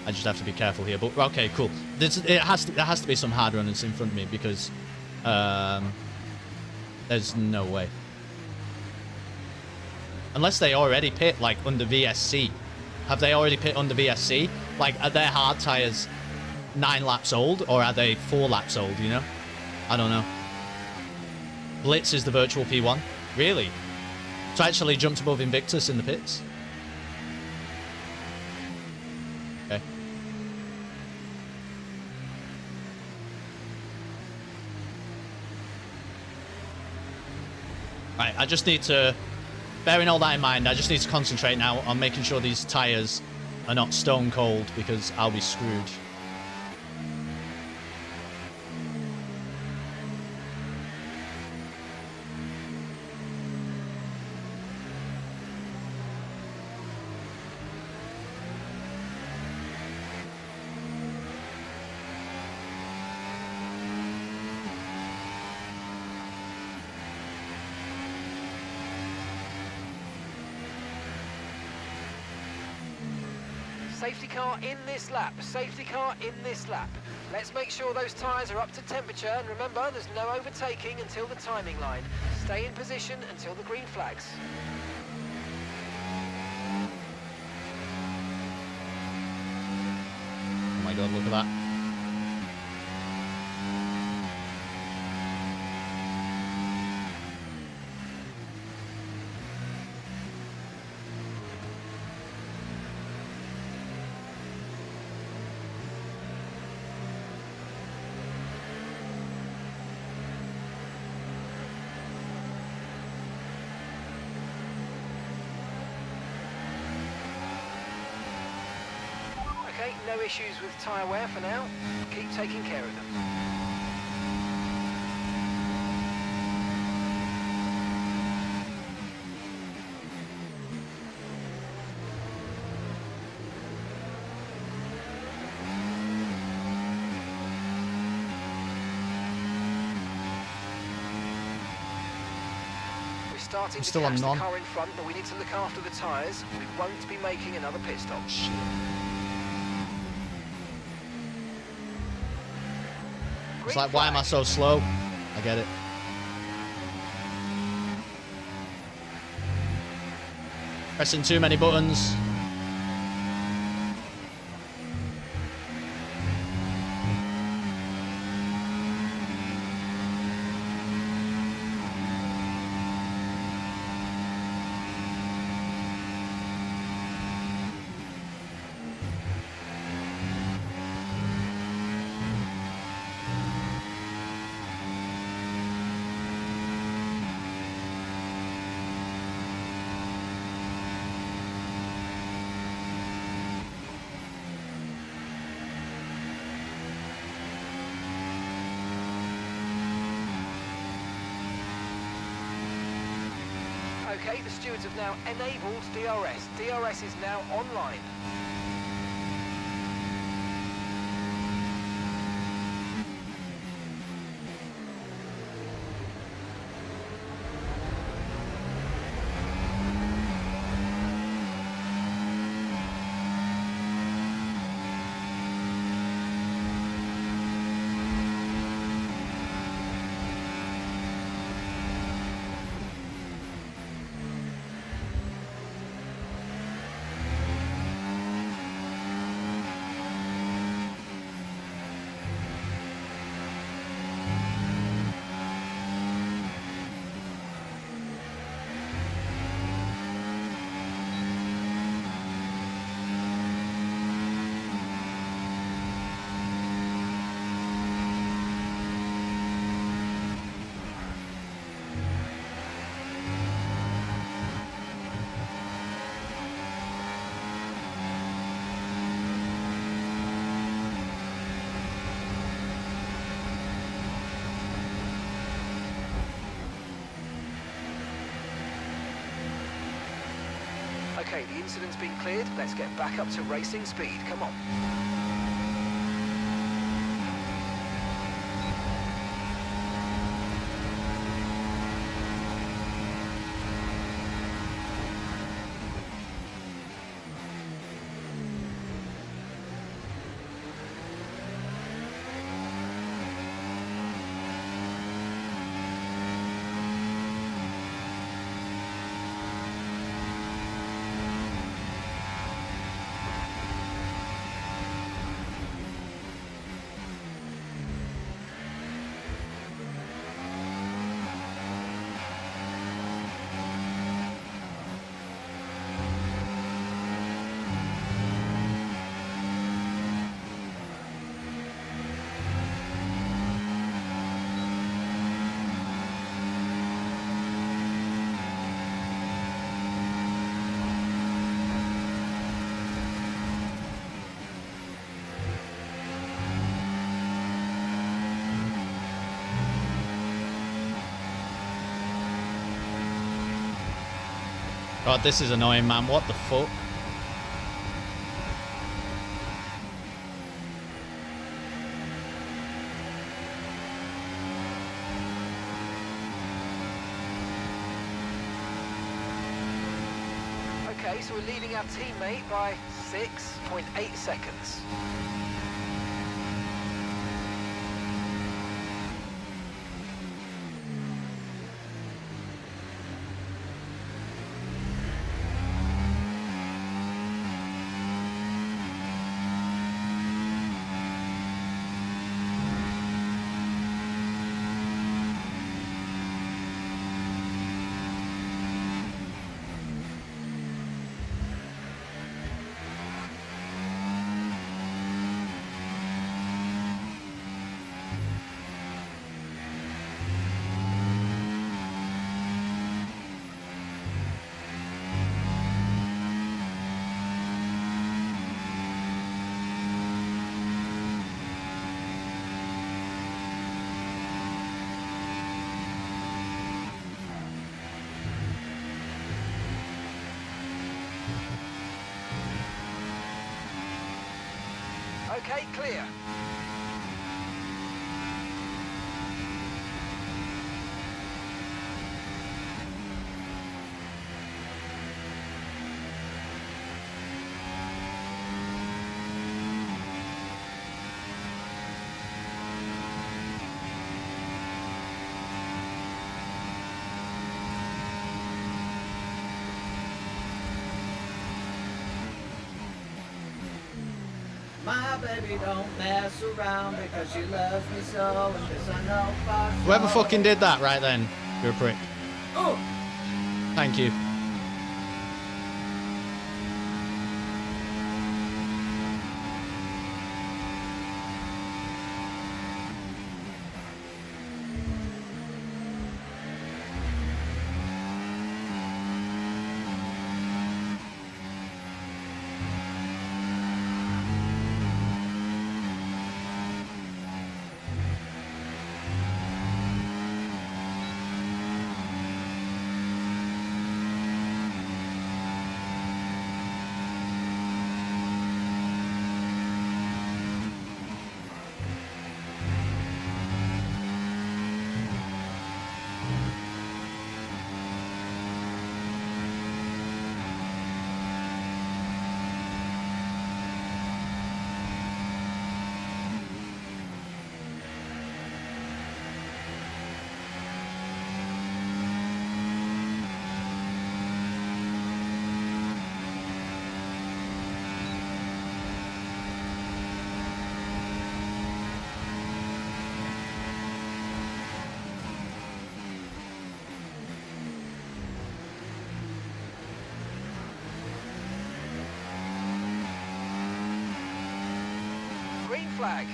I just have to be careful here. But okay, cool. There has to be some hard runners in front of me because there's no way. Unless they already pit, like, under VSC. Have they already pit under VSC? Like, are their hard tyres 9 laps old, or are they 4 laps old, you know? I don't know. Blitz is the virtual P1. Really? So I actually jumped above Invictus in the pits? Okay. Right, I just need to... Bearing all that in mind, I just need to concentrate now on making sure these tyres are not stone cold, because I'll be screwed. Safety car in this lap. Safety car in this lap. Let's make sure those tyres are up to temperature, and remember, there's no overtaking until the timing line. Stay in position until the green flags. Oh my god, look at that. Okay, no issues with tyre wear for now. Keep taking care of them. We're starting to catch the car in front, but we need to look after the tyres. We won't be making another pit stop. Shit. It's like, why am I so slow? I get it. Pressing too many buttons. Okay, the stewards have now enabled DRS. DRS is now online. Okay, the incident's been cleared. Let's get back up to racing speed. Come on. God, this is annoying, man. What the fuck? Okay, so we're leading our teammate by 6.8 seconds. Okay, clear. My baby don't mess around because she loves me so, and this I know for sure. Whoever fucking did that right then, you're a prick. Oh! Thank you. Green flag.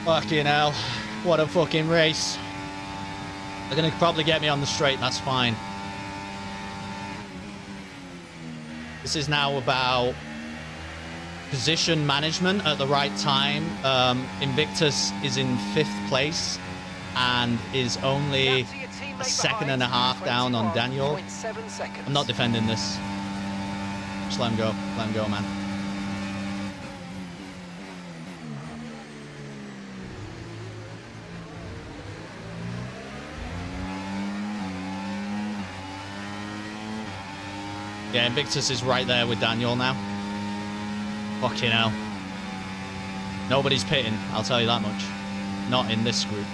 Fucking hell. What a fucking race. They're going to probably get me on the straight. That's fine. This is now about position management at the right time. Invictus is in 5th place and is only a second and a half down on Daniel. I'm not defending this. Just let him go. Let him go, man. Yeah, Invictus is right there with Daniel now. Fucking hell. Nobody's pitting, I'll tell you that much. Not in this group.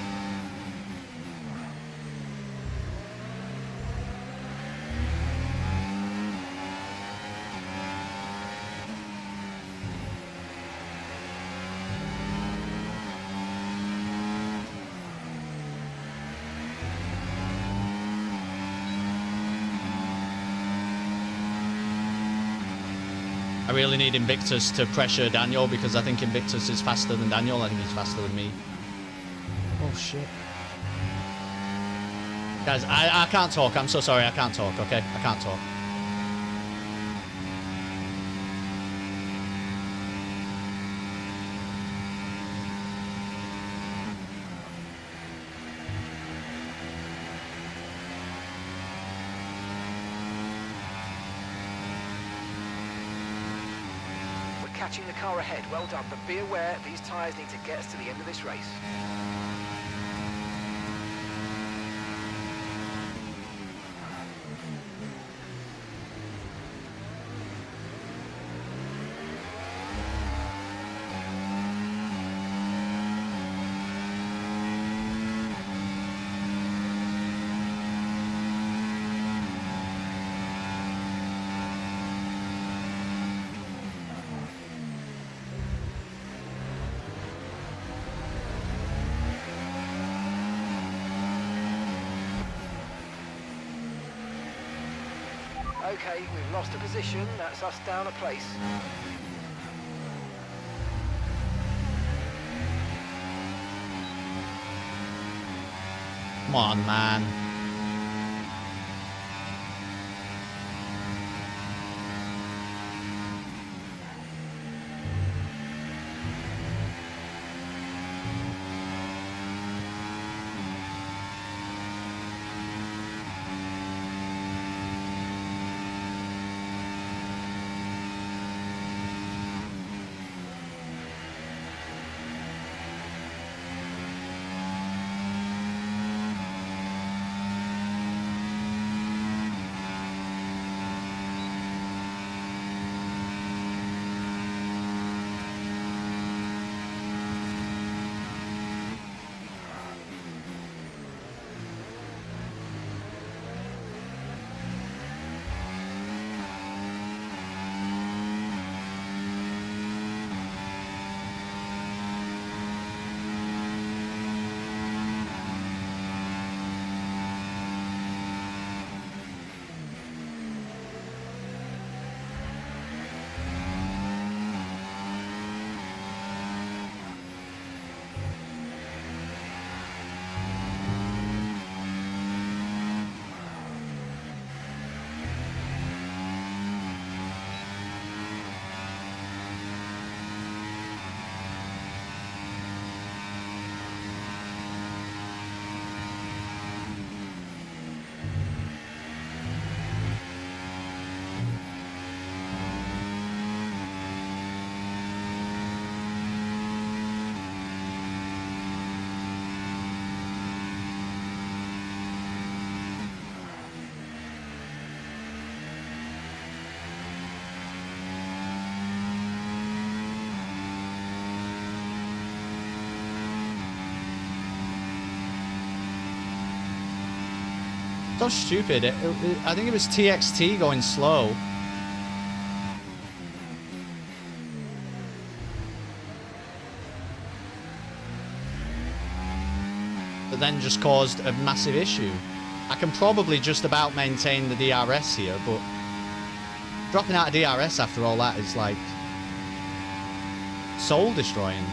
I really need Invictus to pressure Daniel because I think Invictus is faster than Daniel. I think he's faster than me. Oh, shit. Guys, I can't talk. I'm so sorry. I can't talk, okay? I can't talk. Catching the car ahead, well done, but be aware these tyres need to get us to the end of this race. Okay, we've lost a position, that's us down a place. Come on, man. So stupid. I think it was TXT going slow. But then just caused a massive issue. I can probably just about maintain the DRS here, but dropping out of DRS after all that is like soul destroying.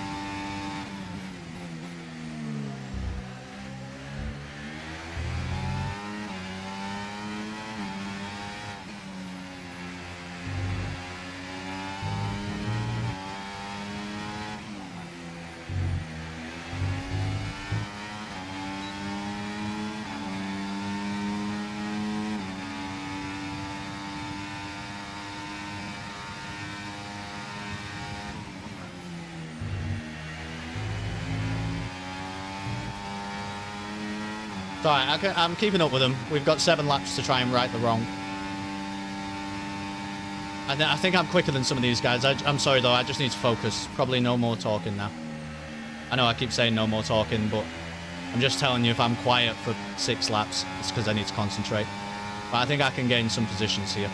It's alright, I'm keeping up with them. We've got 7 laps to try and right the wrong. I think I'm quicker than some of these guys. I'm sorry though, I just need to focus. Probably no more talking now. I know I keep saying no more talking, but I'm just telling you if I'm quiet for 6 laps, it's because I need to concentrate. But I think I can gain some positions here.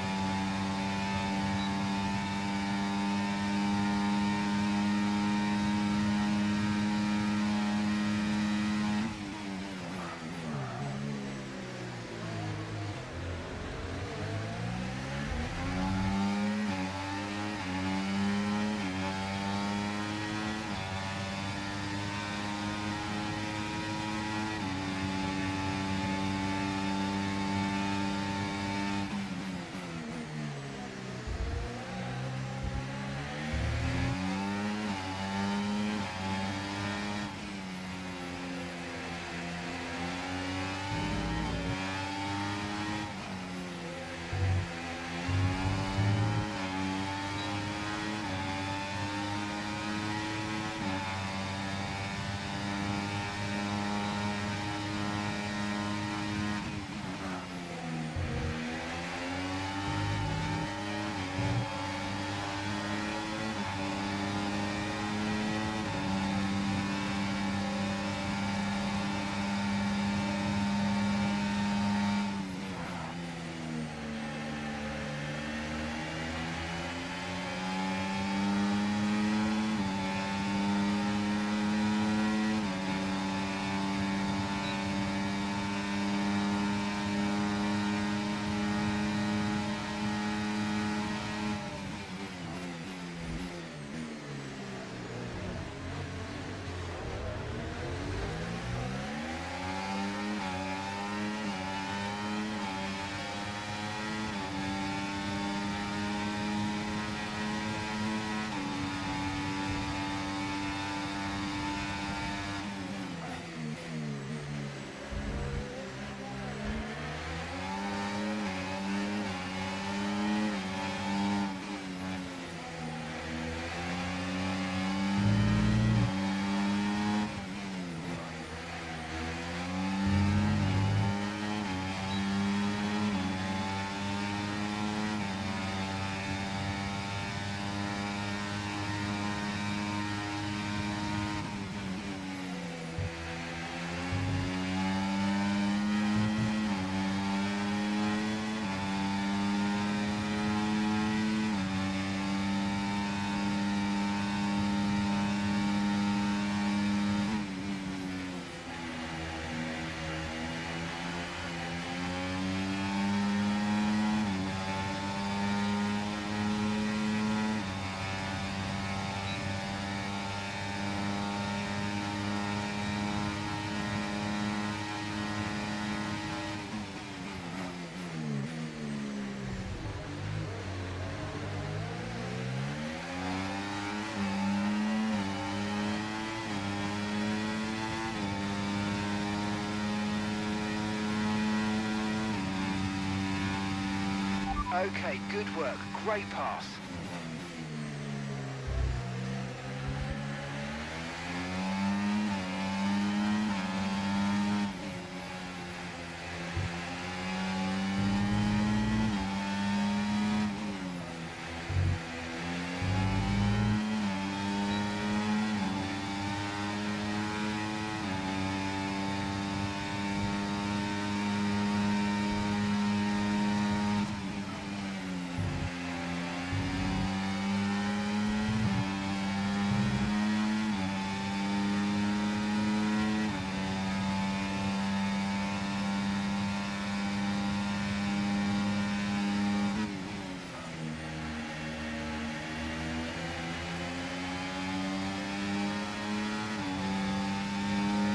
Okay, good work. Great pass.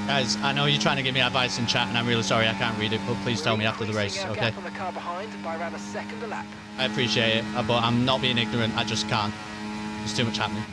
Guys, I know you're trying to give me advice in chat, and I'm really sorry I can't read it, but please tell me after the race, Increasing our okay? gap on the car behind by around a second a lap. I appreciate it, but I'm not being ignorant. I just can't. There's too much happening.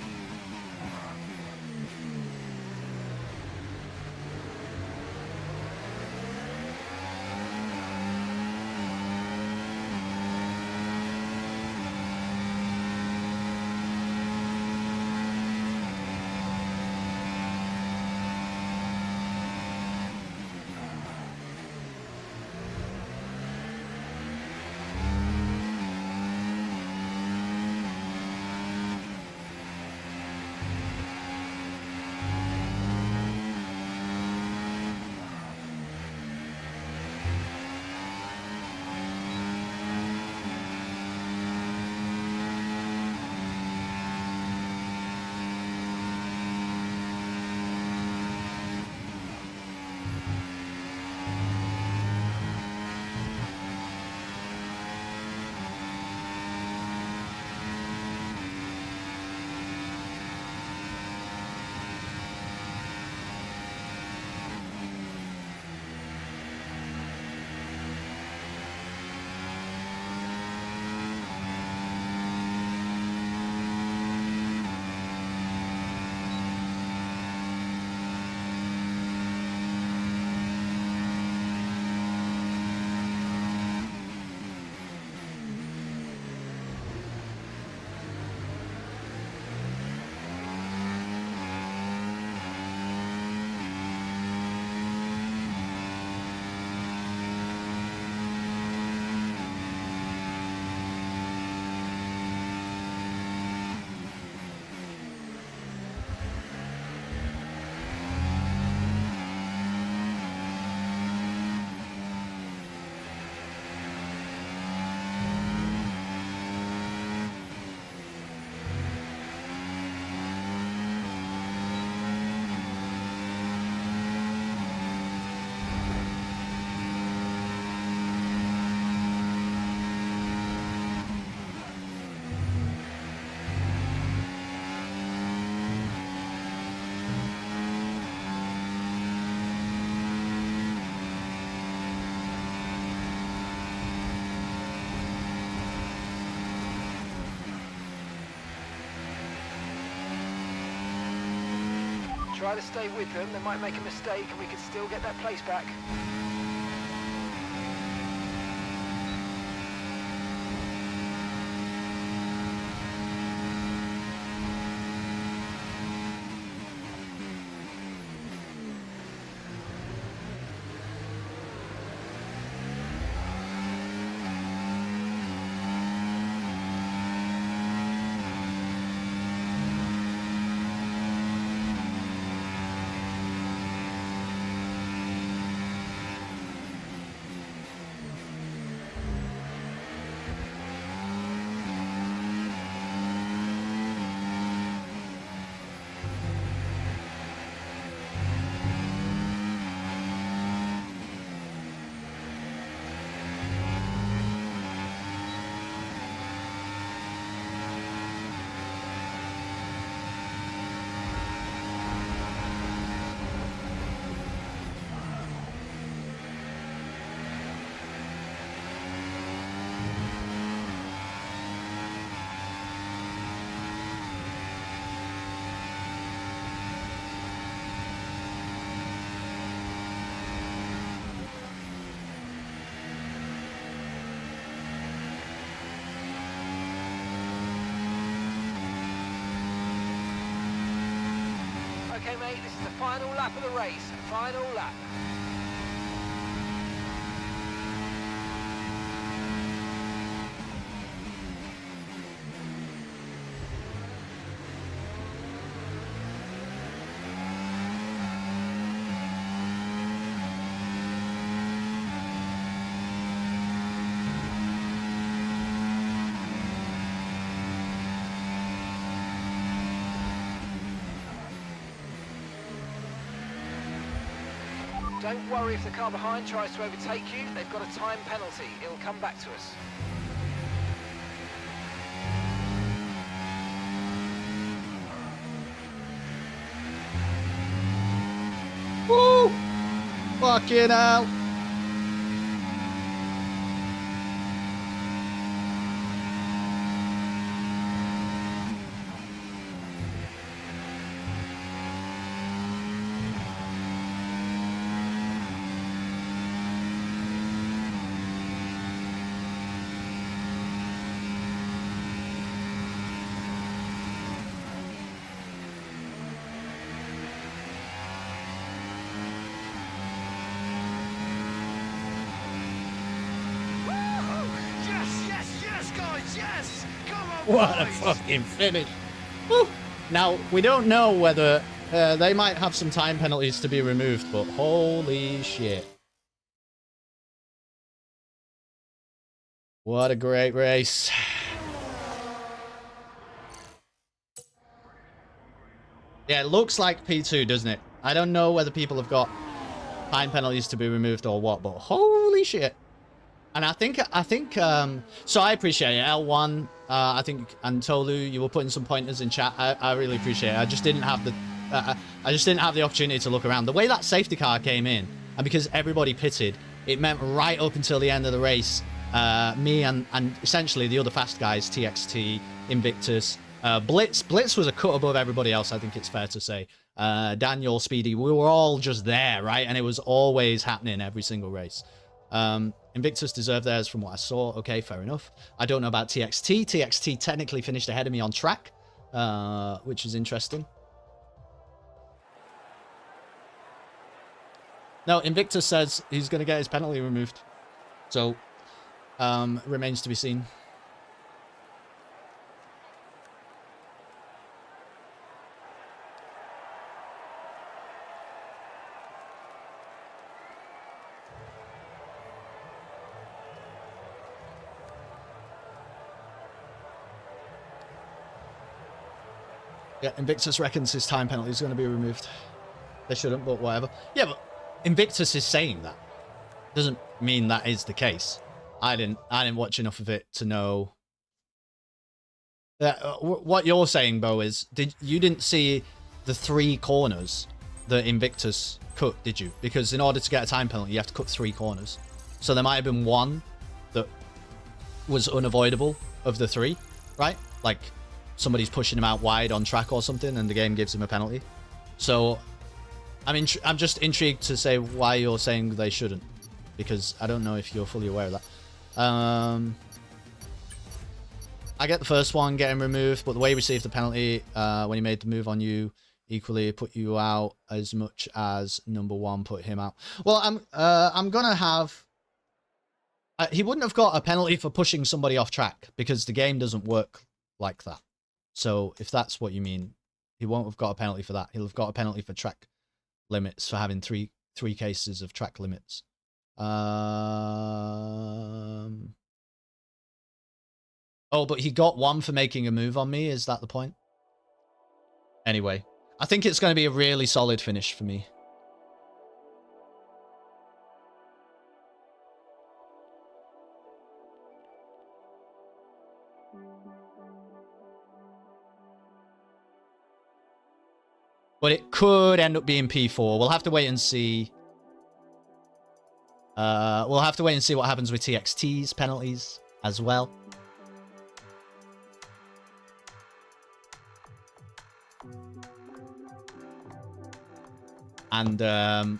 Try to stay with them. They might make a mistake and we can still get that place back. Okay, mate, this is the final lap of the race. Final lap. Don't worry if the car behind tries to overtake you, they've got a time penalty. It'll come back to us. Woo! Fucking hell. What a fucking finish. Woo. Now, we don't know whether they might have some time penalties to be removed, but holy shit. What a great race. Yeah, it looks like P2, doesn't it? I don't know whether people have got time penalties to be removed or what, but holy shit. And I think, so I appreciate it. L1, I think, and Tolu, you were putting some pointers in chat. I really appreciate it. I just didn't have the opportunity to look around. The way that safety car came in, and because everybody pitted, it meant right up until the end of the race, me and essentially the other fast guys, TXT, Invictus, Blitz was a cut above everybody else, I think it's fair to say. Daniel, Speedy, we were all just there, right? And it was always happening every single race. Invictus deserved theirs from what I saw. Okay, fair enough. I don't know about TXT. TXT technically finished ahead of me on track, which is interesting. No, Invictus says he's going to get his penalty removed. So, remains to be seen. Yeah, Invictus reckons his time penalty is going to be removed. They shouldn't, but whatever. Yeah, but Invictus is saying that. Doesn't mean that is the case. I didn't watch enough of it to know. What you're saying, Bo, is you didn't see the 3 corners that Invictus cut, did you? Because in order to get a time penalty, you have to cut 3 corners. So there might have been one that was unavoidable of the 3, right? Like somebody's pushing him out wide on track or something, and the game gives him a penalty. So I'm just intrigued to say why you're saying they shouldn't, because I don't know if you're fully aware of that. I get the first one getting removed, but the way he received the penalty when he made the move on you equally put you out as much as number 1 put him out. Well, I'm gonna have. He wouldn't have got a penalty for pushing somebody off track because the game doesn't work like that. So if that's what you mean, he won't have got a penalty for that. He'll have got a penalty for track limits, for having three cases of track limits. Oh, but he got 1 for making a move on me. Is that the point? Anyway, I think it's going to be a really solid finish for me. But it could end up being P4. We'll have to wait and see. We'll have to wait and see what happens with TXT's penalties as well. And there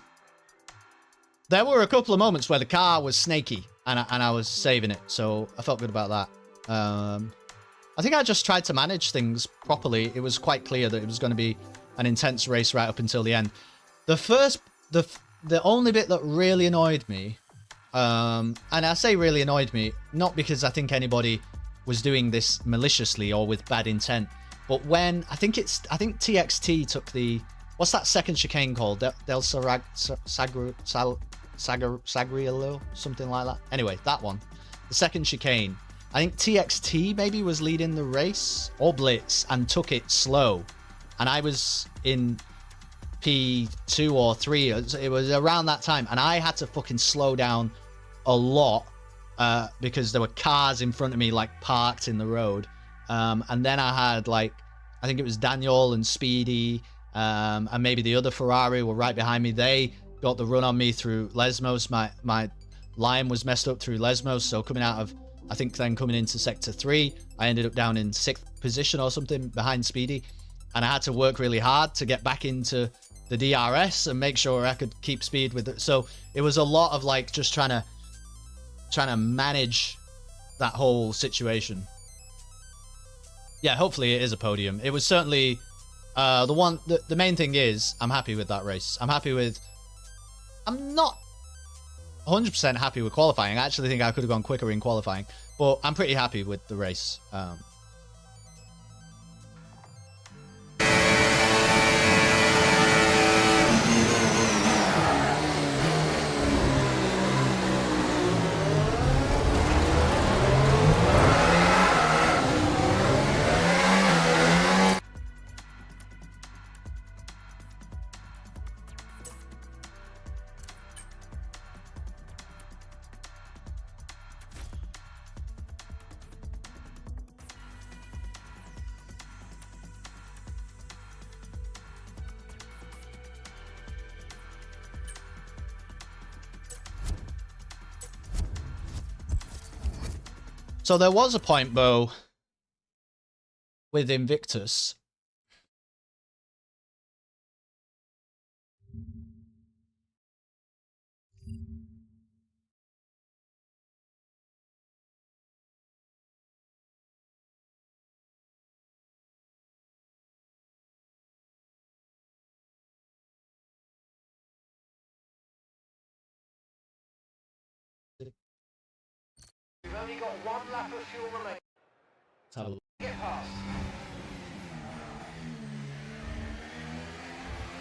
were a couple of moments where the car was snaky and I was saving it, so I felt good about that. I think I just tried to manage things properly. It was quite clear that it was going to be an intense race right up until the end. The only bit that really annoyed me, and I say really annoyed me, not because I think anybody was doing this maliciously or with bad intent, but when I think TXT took the, what's that second chicane called? Del Sagriello, something like that. Anyway, that one, the second chicane. I think TXT maybe was leading the race or Blitz and took it slow. And I was in P2 or 3. It was around that time. And I had to fucking slow down a lot because there were cars in front of me, like, parked in the road. And then I had, like, I think it was Daniel and Speedy and maybe the other Ferrari were right behind me. They got the run on me through Lesmos. My line was messed up through Lesmos. So coming out of, I think then coming into Sector 3, I ended up down in 6th position or something behind Speedy. And I had to work really hard to get back into the DRS and make sure I could keep speed with it. So it was a lot of like just trying to manage that whole situation. Yeah, hopefully it is a podium. It was certainly the main thing is I'm happy with that race. I'm not 100% happy with qualifying. I actually think I could have gone quicker in qualifying, but I'm pretty happy with the race. So there was a point, Bo, with Invictus. We've only got 1 lap of fuel remaining. Let's have a look. Get past.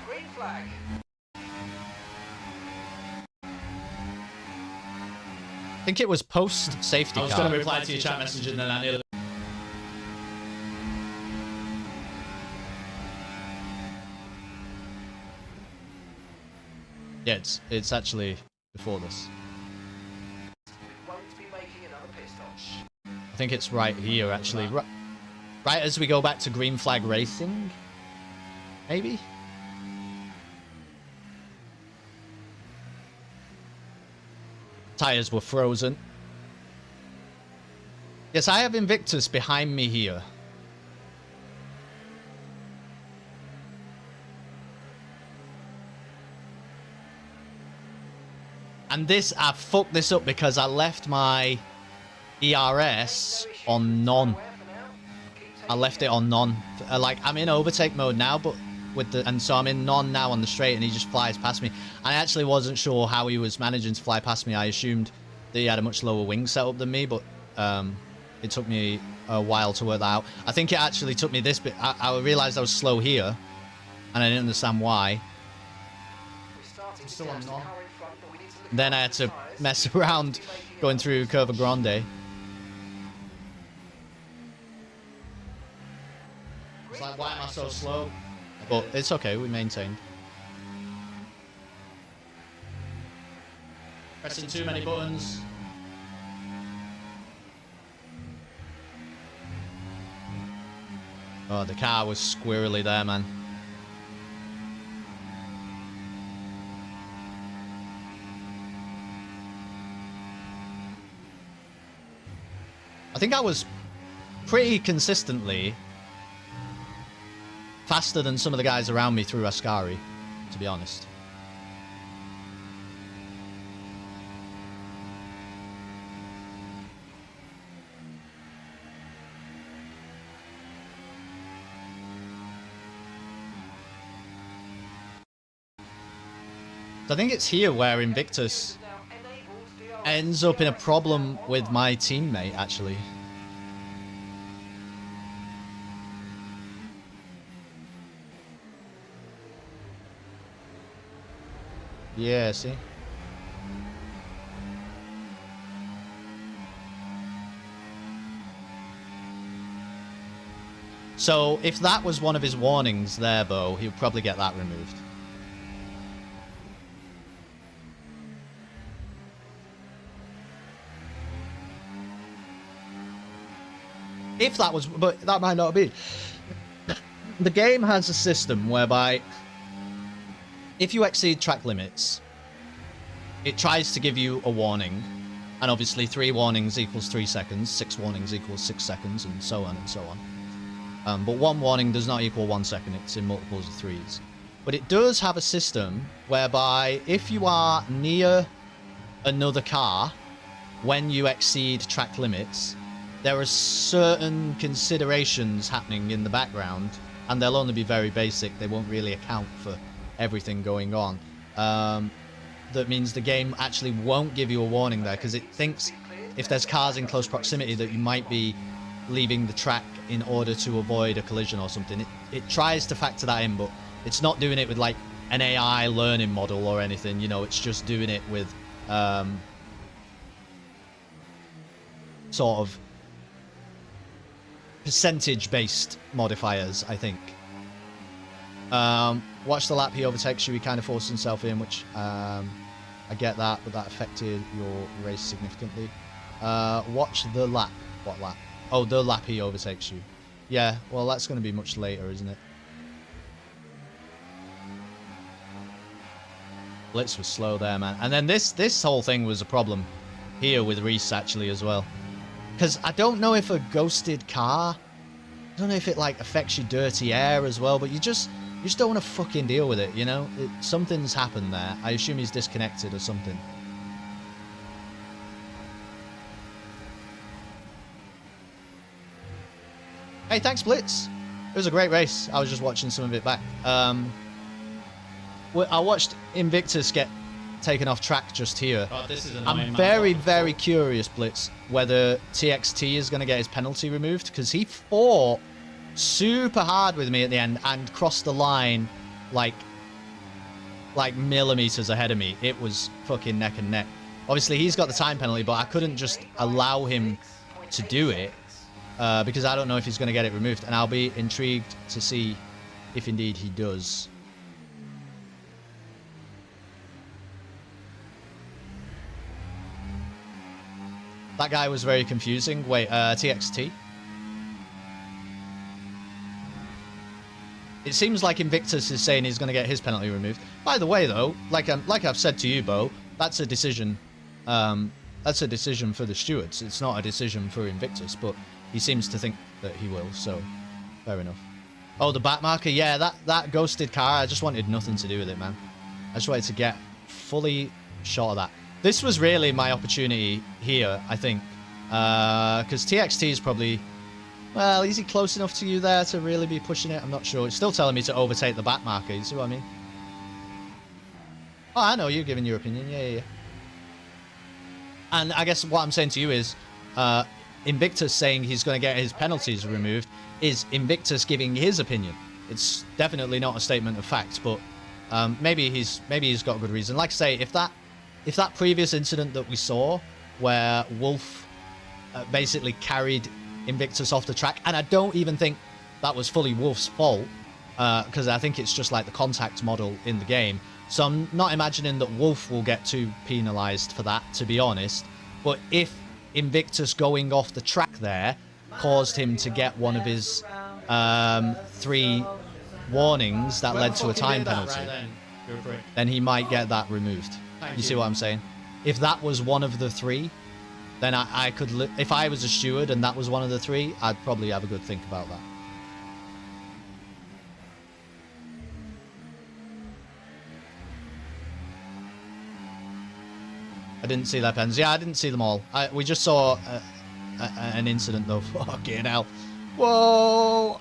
Green flag. I think it was post safety car. I was going to reply to your chat message and then I nearly... Yeah, it's actually before this. We won't be making another pit stop. I think it's right here, actually. Right as we go back to green flag racing, maybe? Tires were frozen. Yes, I have Invictus behind me here. And this, I fucked this up because I left my ERS on none. I left it on none. Like, I'm in overtake mode now, but with the, and so I'm in none now on the straight, and he just flies past me. I actually wasn't sure how he was managing to fly past me. I assumed that he had a much lower wing setup than me, but it took me a while to work that out. I think it actually took me this bit. I realized I was slow here, and I didn't understand why. I'm still on none. Then I had to mess around going through Curva Grande. It's like, why am I so slow? But it's okay, we maintained. Pressing too many buttons. Oh, the car was squirrely there, man. I think I was pretty consistently faster than some of the guys around me through Ascari, to be honest. I think it's here where Invictus ends up in a problem with my teammate, actually. Yeah, see? So, if that was one of his warnings there, Bo, he'll probably get that removed. If that was, but that might not be. The game has a system whereby if you exceed track limits, it tries to give you a warning. And obviously 3 warnings equals 3 seconds, 6 warnings equals 6 seconds, and so on and so on. But 1 warning does not equal 1 second, it's in multiples of 3s. But it does have a system whereby if you are near another car when you exceed track limits, there are certain considerations happening in the background, and they'll only be very basic. They won't really account for everything going on. That means the game actually won't give you a warning there, because it thinks if there's cars in close proximity that you might be leaving the track in order to avoid a collision or something. It tries to factor that in, but it's not doing it with like an AI learning model or anything, you know, it's just doing it with sort of percentage-based modifiers, I think. Watch the lap he overtakes you, he kind of forced himself in, which I get that, but that affected your race significantly. Watch the lap. What lap? Oh, the lap he overtakes you. Yeah, well, that's going to be much later, isn't it? Blitz was slow there, man. And then this whole thing was a problem here with Reese, actually, as well. Because I don't know if a ghosted car, I don't know if it, like, affects your dirty air as well, but you just don't want to fucking deal with it, you know? Something's happened there. I assume he's disconnected or something. Hey, thanks, Blitz. It was a great race. I was just watching some of it back. I watched Invictus get taken off track just here. Oh, this is I'm very, very curious, Blitz, whether TXT is going to get his penalty removed, because he fought super hard with me at the end and crossed the line like millimeters ahead of me. It was fucking neck and neck. Obviously, he's got the time penalty, but I couldn't just allow him to do it because I don't know if he's going to get it removed, and I'll be intrigued to see if indeed he does. That guy was very confusing. Wait, TXT? It seems like Invictus is saying he's going to get his penalty removed. By the way, though, like I've said to you, Bo, that's a decision. That's a decision for the stewards. It's not a decision for Invictus, but he seems to think that he will. So, fair enough. Oh, the back marker. Yeah, that ghosted car. I just wanted nothing to do with it, man. I just wanted to get fully shot of that. this was really my opportunity here, I think. Because TXT is probably... Well, is he close enough to you there to really be pushing it? I'm not sure. It's still telling me to overtake the back marker. You see what I mean? Oh, I know. You're giving your opinion. Yeah. And I guess what I'm saying to you is... Invictus saying he's going to get his penalties removed is Invictus giving his opinion. It's definitely not a statement of fact, but maybe he's got a good reason. Like I say, if that previous incident that we saw where Wolf basically carried Invictus off the track, and I don't even think that was fully Wolf's fault, because I think it's just like the contact model in the game. So I'm not imagining that Wolf will get too penalized for that, to be honest. But if Invictus going off the track there caused him to get one of his 3 warnings that led to a time penalty, then he might get that removed. You see what I'm saying? If that was one of the 3, then I could... If I was a steward and that was one of the 3, I'd probably have a good think about that. I didn't see their pens. Yeah, I didn't see them all. We just saw an incident, though. Fucking hell. Whoa!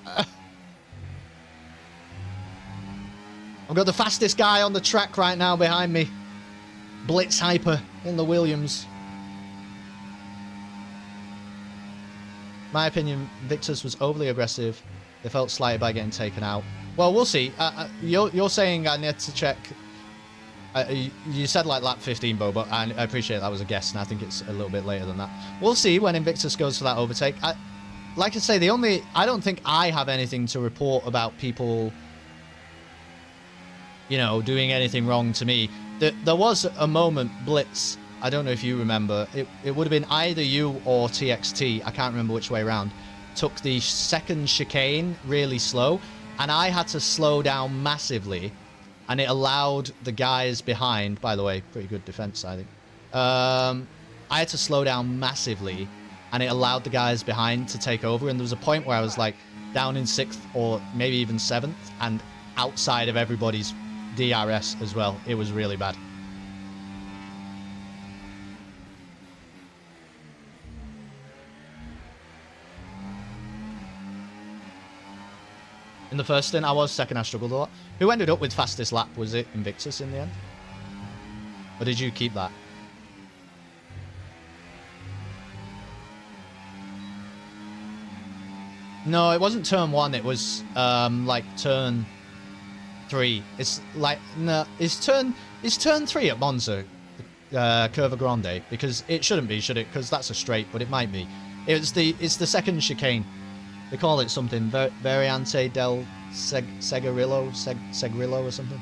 I've got the fastest guy on the track right now behind me. Blitz Hyper in the Williams. My opinion, Victus was overly aggressive. They felt slighted by getting taken out. Well, we'll see. You're saying I need to check... you said like lap 15, Bo, but I appreciate that was a guess, and I think it's a little bit later than that. We'll see when Invictus goes for that overtake. Like I say, I don't think I have anything to report about people, you know, doing anything wrong to me. There was a moment, Blitz, I don't know if you remember, it would have been either you or TXT, I can't remember which way around, took the second chicane really slow, and I had to slow down massively. And it allowed the guys behind, by the way, pretty good defense, I think. I had to slow down massively, and it allowed the guys behind to take over. And there was a point where I was like down in 6th or maybe even 7th, and outside of everybody's DRS as well. It was really bad. In the first stint, I was second. I struggled a lot. Who ended up with fastest lap? Was it Invictus in the end? Or did you keep that? No, it wasn't turn 1. It was like turn 3. It's like no. Is turn 3 at Monza, Curva Grande? Because it shouldn't be, should it? Because that's a straight, but it might be. It's the second chicane. They call it something, Variante del Segrillo or something.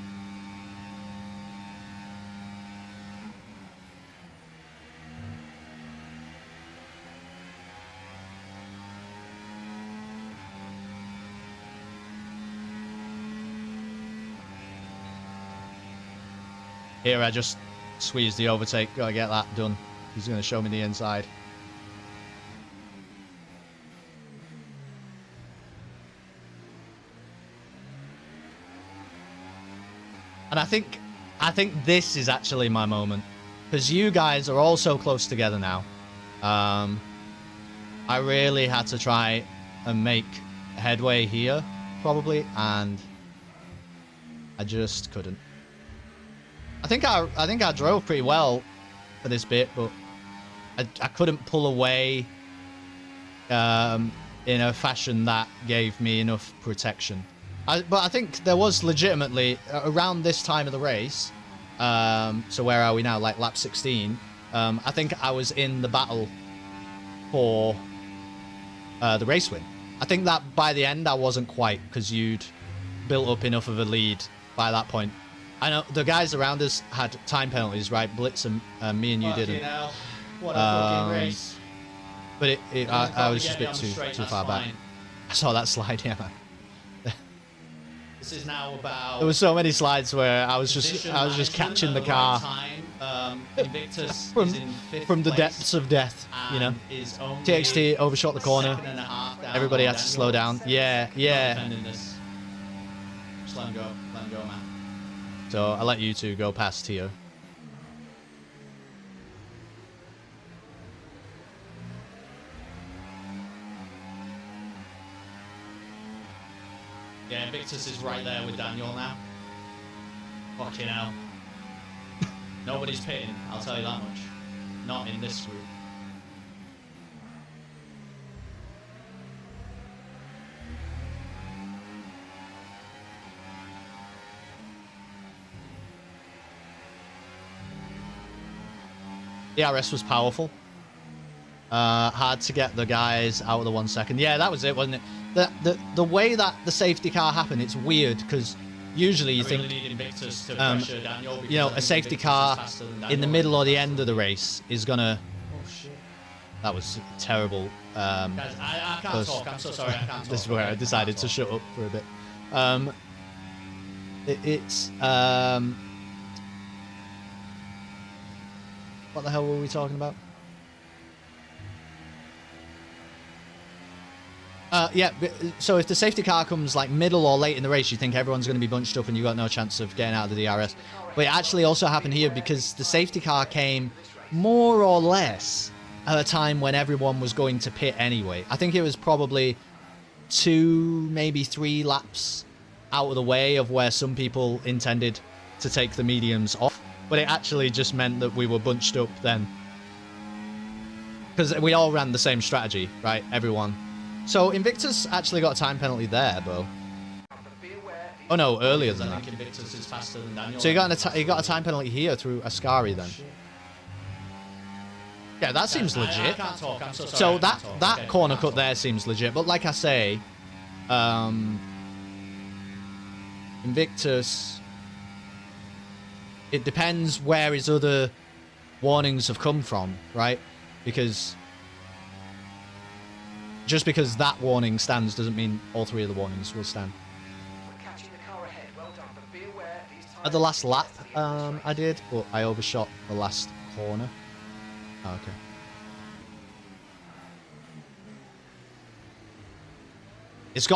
Here I just squeezed the overtake, gotta get that done. He's gonna show me the inside. And I think this is actually my moment, because you guys are all so close together now. I really had to try and make headway here, probably, and I just couldn't. I think I drove pretty well for this bit, but I couldn't pull away in a fashion that gave me enough protection. But I think there was legitimately, around this time of the race, so where are we now, like lap 16, I think I was in the battle for the race win. I think that by the end I wasn't quite, because you'd built up enough of a lead by that point. I know the guys around us had time penalties, right? Blitz and me and you didn't. Hell. What a fucking race. But I was just a bit too far back. I saw that slide, yeah, man. This is now about... There were so many slides where I was just catching the car Invictus from the depths of death, you know. TXT overshot the corner. Everybody had to slow down. Yeah. Just let him go, man. So I let you two go past here. Yeah, Invictus is right there with Daniel now. Fucking hell. Nobody's pitting, I'll tell you that much. Not in this group. The RS was powerful. Hard to get the guys out of the 1 second. Yeah, that was it, wasn't it? The way that the safety car happened, it's weird because usually you think, you know, a safety car in the middle or the end of the race is gonna. Oh shit! That was terrible. Guys, I can't talk. I'm so sorry. I can't talk. This is where I decided to shut up for a bit. It's what the hell were we talking about? Yeah, so if the safety car comes like middle or late in the race, you think everyone's going to be bunched up and you've got no chance of getting out of the DRS. But it actually also happened here because the safety car came more or less at a time when everyone was going to pit anyway. I think it was probably 2, maybe 3 laps out of the way of where some people intended to take the mediums off. But it actually just meant that we were bunched up then. Because we all ran the same strategy, right? Everyone. So Invictus actually got a time penalty there, Bo. Oh no, earlier than I that. think Invictus is faster than Daniel. So he got a time penalty here through Ascari then. Yeah, that seems legit. I can't talk. I'm so sorry. So I that can't talk. Okay, corner I can't cut talk. there seems legit. But like I say, Invictus, it depends where his other warnings have come from, right? Because just because that warning stands doesn't mean all 3 of the warnings will stand. Catching the car ahead. Well done, but be aware these At the last lap, I did, but I overshot the last corner. Oh, okay.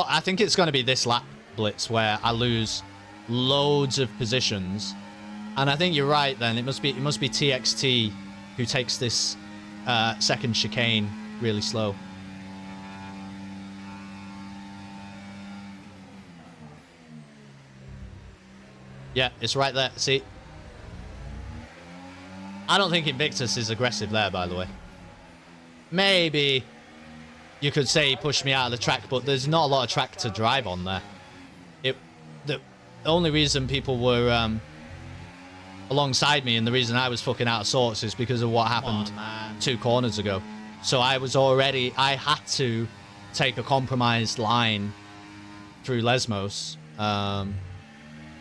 I think it's going to be this lap blitz where I lose loads of positions, and I think you're right. Then it must be TXT who takes this second chicane really slow. Yeah, it's right there. See, I don't think Invictus is aggressive there, by the way. Maybe you could say he pushed me out of the track, but there's not a lot of track to drive on there. The only reason people were alongside me and the reason I was fucking out of sorts is because of what happened 2 corners ago. So I had to take a compromised line through Lesmos,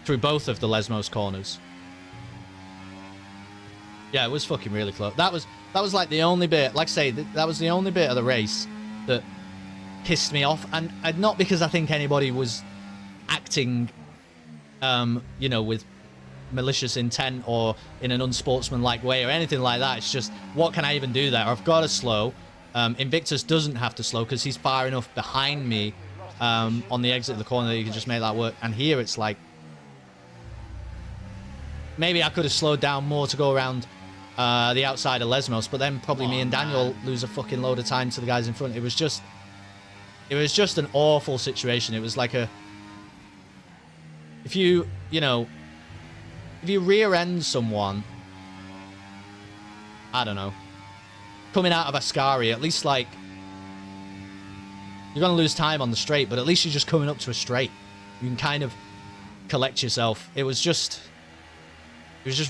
through both of the Lesmos corners. Yeah, it was fucking really close. That was like the only bit, like I say, that was the only bit of the race that pissed me off, and not because I think anybody was acting, you know, with malicious intent or in an unsportsmanlike way or anything like that. It's just, what can I even do there? I've got to slow. Invictus doesn't have to slow because he's far enough behind me on the exit of the corner that you can just make that work. And here it's like, maybe I could have slowed down more to go around the outside of Lesmos, but then probably me and Daniel lose a fucking load of time to the guys in front. It was just an awful situation. It was like if you rear end someone, I don't know, coming out of Ascari, at least like you're gonna lose time on the straight, but at least you're just coming up to a straight. You can kind of collect yourself. It was just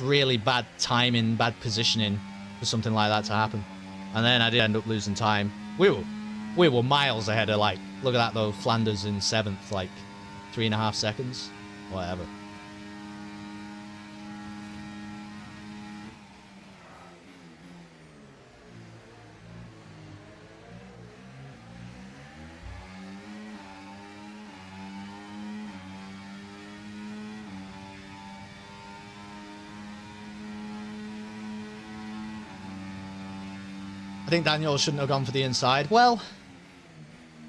really bad timing, bad positioning for something like that to happen. And then I did end up losing time. We were miles ahead of, like, look at that though, Flanders in 7th, like 3.5 seconds, whatever. I think Daniel shouldn't have gone for the inside. Well,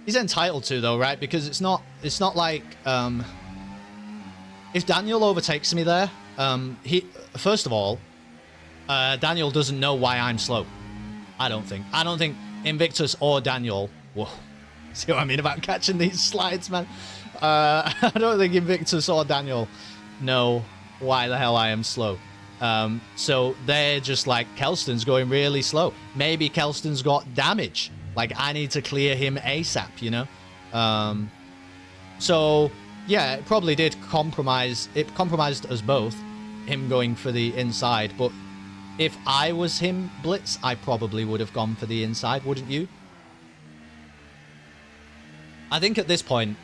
he's entitled to though, right? Because it's not like if Daniel overtakes me there, first of all, Daniel doesn't know why I'm slow. I don't think Invictus or Daniel. Whoa, See what I mean about catching these slides, man? I don't think Invictus or Daniel know why the hell I am slow. So they're just like, Kelston's going really slow. Maybe Kelston's got damage. Like, I need to clear him ASAP, you know? So, yeah, it probably did compromise. It compromised us both, him going for the inside. But if I was him, Blitz, I probably would have gone for the inside, wouldn't you? I think at this point,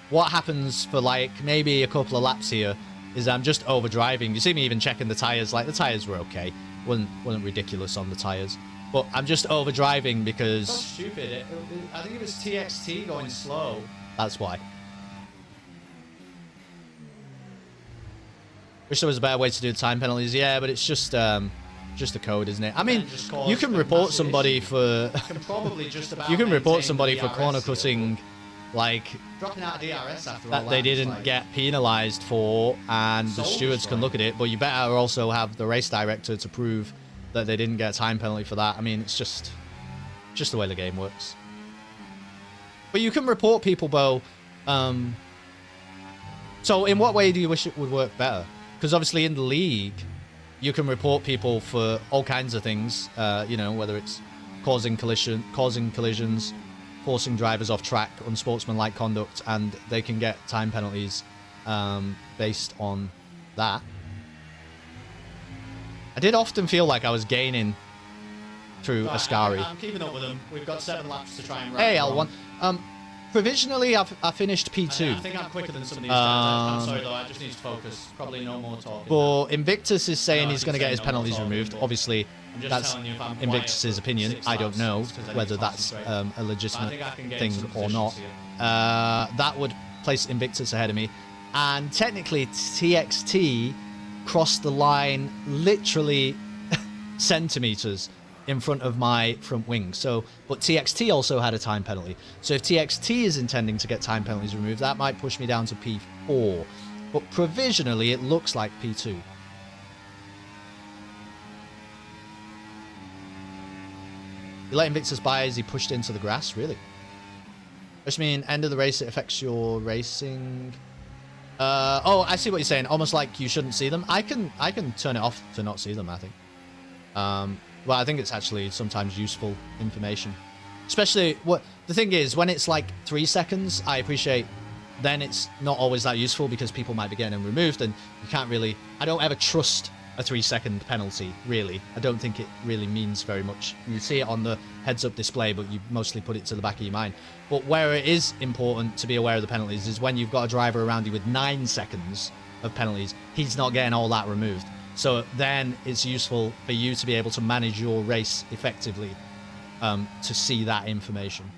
what happens for, like, maybe a couple of laps here is I'm just overdriving. You see me even checking the tyres. Like, the tyres were okay. Wasn't ridiculous on the tyres. But I'm just overdriving because... So stupid. I think it was TXT going slow. That's why. Wish there was a better way to do time penalties. Yeah, but it's just the code, isn't it? I mean, you can report somebody for... Can probably just about you can report maintain somebody the for DRS corner here, cutting, like... dropping out of DRS after all that they didn't like, get penalised for, and the Soul stewards can destroying. look at it, but you better also have the race director to prove that they didn't get a time penalty for that. I mean, it's just the way the game works. But you can report people, Bo. So in what way do you wish it would work better? Because obviously in the league, you can report people for all kinds of things, you know, whether it's causing collisions, forcing drivers off track, unsportsmanlike conduct, and they can get time penalties based on that. I did often feel like I was gaining through Right, Ascari. I'm keeping up with them. We've got 7 laps to try and wrap Hey, them L1. on. Provisionally, I finished P2. I think I'm quicker than some of these guys. I'm sorry though, I just need to focus. Probably no more talking. But Invictus is saying No, I he's keep going to get saying his no more penalties talking, removed. but Obviously, I'm just that's telling you if I'm quiet Invictus's for opinion. 6 I don't laps, know it's 'cause I need whether to that's concentrate. a legitimate I think I can get thing in some or not. positions here. That would place Invictus ahead of me. And technically, TXT crossed the line literally centimeters in front of my front wing. So, but TXT also had a time penalty. So if TXT is intending to get time penalties removed, that might push me down to P4. But provisionally, it looks like P2. You let Invictus by as he pushed into the grass, really? Which mean end of the race, it affects your racing. Oh, I see what you're saying. Almost like you shouldn't see them. I can turn it off to not see them, I think. Well, I think it's actually sometimes useful information. Especially, what the thing is, when it's like 3 seconds, I appreciate, then it's not always that useful because people might be getting them removed and you can't really, I don't ever trust a 3-second penalty, really. I don't think it really means very much. You see it on the heads-up display, but you mostly put it to the back of your mind. But where it is important to be aware of the penalties is when you've got a driver around you with 9 seconds of penalties, he's not getting all that removed. So then it's useful for you to be able to manage your race effectively, to see that information.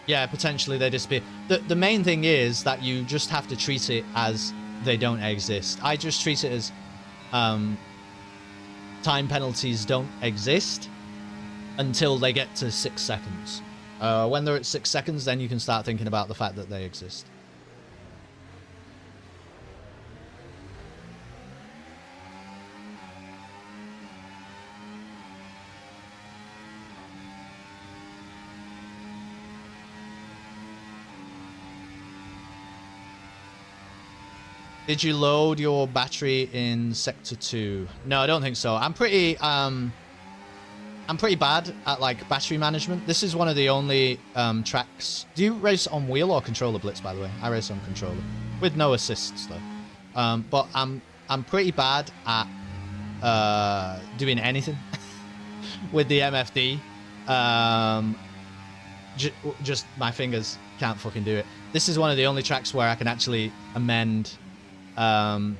Yeah, potentially they disappear. The main thing is that you just have to treat it as they don't exist. I just treat it as time penalties don't exist until they get to 6 seconds. When they're at 6 seconds, then you can start thinking about the fact that they exist. Did you load your battery in Sector 2? No, I don't think so. I'm pretty bad at like battery management. This is one of the only tracks. Do you race on wheel or controller, Blitz, by the way? I race on controller with no assists though. But I'm pretty bad at doing anything with the MFD. Just my fingers can't fucking do it. This is one of the only tracks where I can actually amend the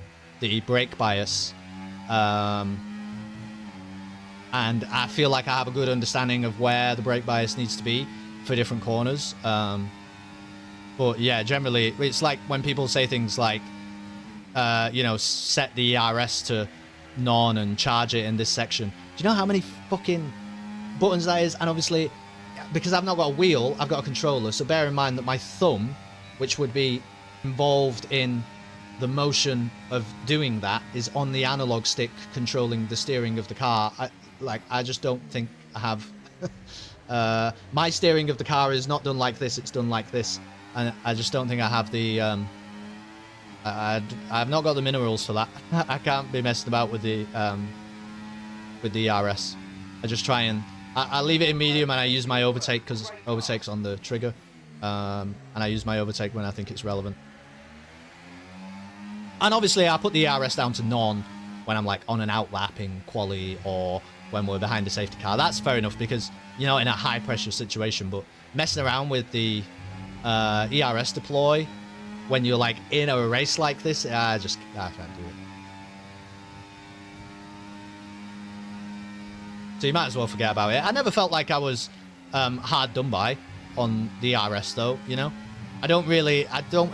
brake bias, and I feel like I have a good understanding of where the brake bias needs to be for different corners. But yeah, generally it's like when people say things like you know, set the ERS to none and charge it in this section. Do you know how many fucking buttons that is? And obviously, because I've not got a wheel, I've got a controller, so bear in mind that my thumb, which would be involved in the motion of doing that, is on the analog stick controlling the steering of the car. I just don't think I have My steering of the car is not done like this, it's done like this. And I just don't think I have the... I've not got the minerals for that. I can't be messing about with the ERS. I just try and... I leave it in medium and I use my overtake because overtake's on the trigger. And I use my overtake when I think it's relevant. And obviously I put the ERS down to none when I'm like on an out lap in quali or when we're behind a safety car. That's fair enough because, you know, in a high pressure situation, but messing around with the ERS deploy when you're like in a race like this, I can't do it. So you might as well forget about it. I never felt like I was hard done by on the ERS though, you know? I don't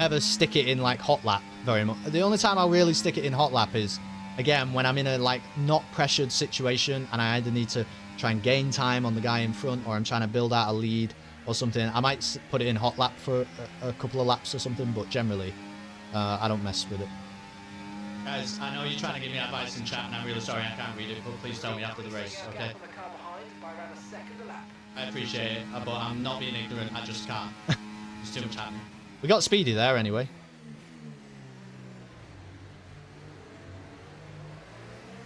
ever stick it in like hot lap very much. The only time I really stick it in hot lap is, again, when I'm in a like not pressured situation and I either need to try and gain time on the guy in front or I'm trying to build out a lead or something. I might put it in hot lap for a couple of laps or something, but generally I don't mess with it. Guys, I know you're trying to give me advice in chat and I'm really sorry I can't read it, but please tell me after the race, okay? I appreciate it, but I'm not being ignorant, I just can't. There's too much happening. We got Speedy there anyway.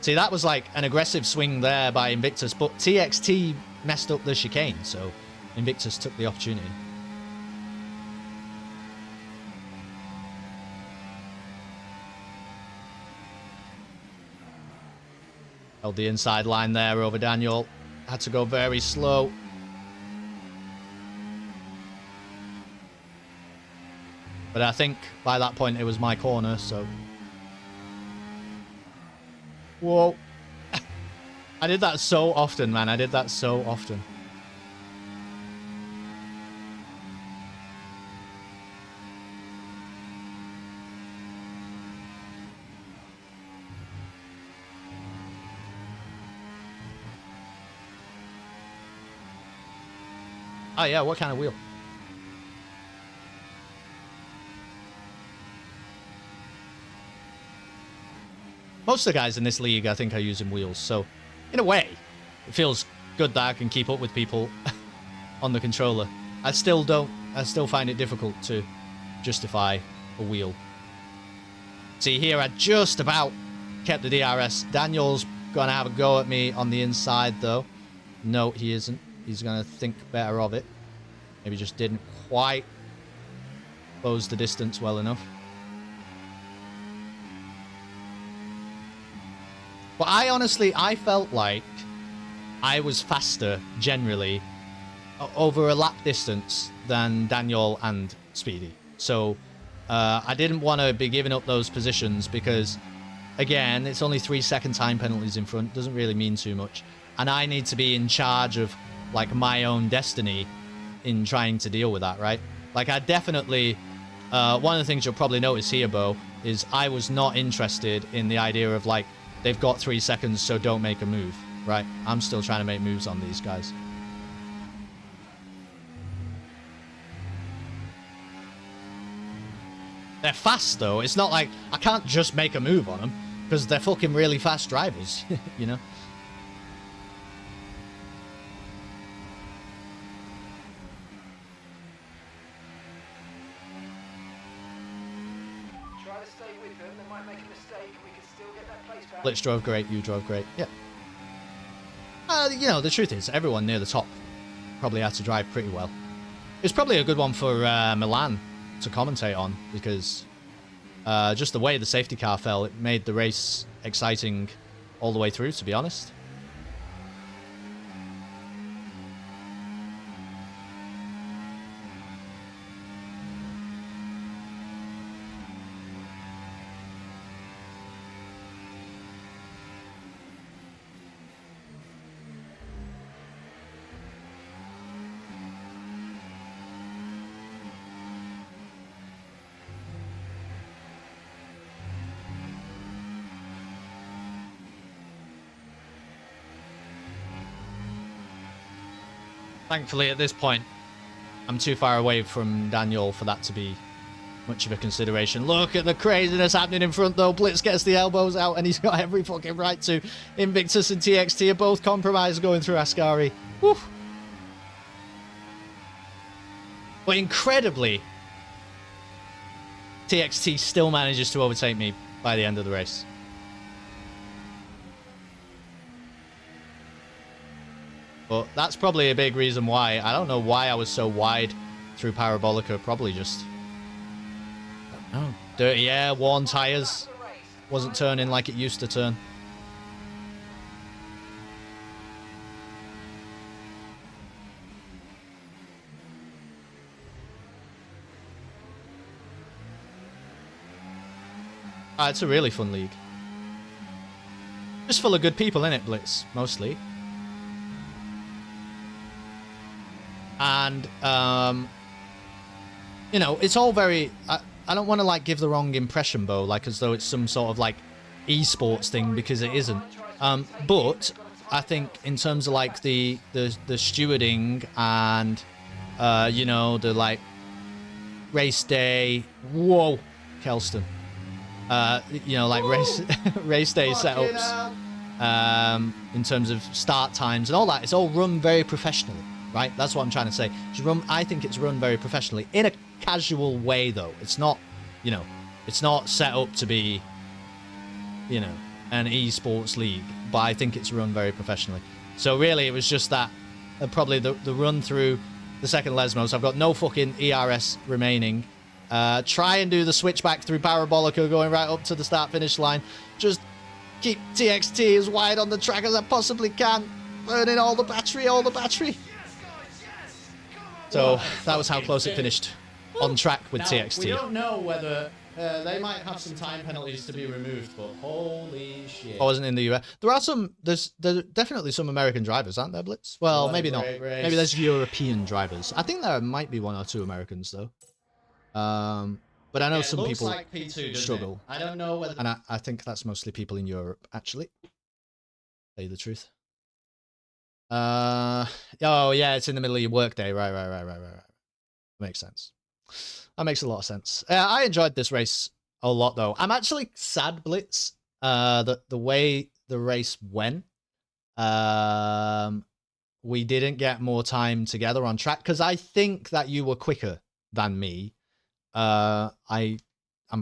See, that was like an aggressive swing there by Invictus, but TXT messed up the chicane, so Invictus took the opportunity. Held the inside line there over Daniel. Had to go very slow. But I think by that point it was my corner, so... Whoa. I did that so often, man. I did that so often. Oh yeah, what kind of wheel? Most of the guys in this league, I think, are using wheels. So, in a way, it feels good that I can keep up with people on the controller. I still find it difficult to justify a wheel. See, here I just about kept the DRS. Daniel's going to have a go at me on the inside, though. No, he isn't. He's going to think better of it. Maybe just didn't quite close the distance well enough. But I felt like I was faster, generally, over a lap distance than Daniel and Speedy. So, I didn't want to be giving up those positions because, again, it's only 3-second time penalties in front. Doesn't really mean too much. And I need to be in charge of, like, my own destiny in trying to deal with that, right? Like, I definitely... one of the things you'll probably notice here, Bo, is I was not interested in the idea of, like, they've got 3 seconds, so don't make a move, right? I'm still trying to make moves on these guys. They're fast, though. It's not like I can't just make a move on them because they're fucking really fast drivers, you know? Blitz drove great, you drove great. Yeah. You know, the truth is, everyone near the top probably had to drive pretty well. It's probably a good one for Milan to commentate on, because just the way the safety car fell, it made the race exciting all the way through, to be honest. Thankfully, at this point, I'm too far away from Daniel for that to be much of a consideration. Look at the craziness happening in front, though. Blitz gets the elbows out, and he's got every fucking right to. Invictus and TXT are both compromised going through Ascari. Woo. But incredibly, TXT still manages to overtake me by the end of the race. But that's probably a big reason why. I don't know why I was so wide through Parabolica. Probably just... Oh, dirty air, worn tyres. Wasn't turning like it used to turn. It's a really fun league. Just full of good people in it, Blitz, mostly. And, you know, it's all very... I don't want to, like, give the wrong impression, Bo, like, as though it's some sort of, like, esports thing, because it isn't. But I think in terms of, like, the stewarding and, you know, the, like, race day... Whoa, Kelston. You know, like race day setups, in terms of start times and all that. It's all run very professionally, right? That's what I'm trying to say. I think it's run very professionally in a casual way, though. It's not, you know, it's not set up to be, you know, an esports league, but I think it's run very professionally. So really, it was just that, probably the run through the second Lesmos. I've got no fucking ERS remaining. Try and do the switchback through Parabolica going right up to the start-finish line. Just keep TXT as wide on the track as I possibly can. Burning all the battery. So that was how close it finished on track with TXT. We don't know whether they might have some time penalties to be removed, but holy shit. I wasn't in the US. There's definitely some American drivers, aren't there, Blitz? Well, maybe not. Maybe there's European drivers. I think there might be one or two Americans, though. But I know some people like P2, struggle. I don't know whether... And I think that's mostly people in Europe, actually. Tell you the truth. Oh, yeah, it's in the middle of your workday. Right. Makes sense. That makes a lot of sense. I enjoyed this race a lot, though. I'm actually sad, Blitz, that the way the race went, we didn't get more time together on track, because I think that you were quicker than me. I'm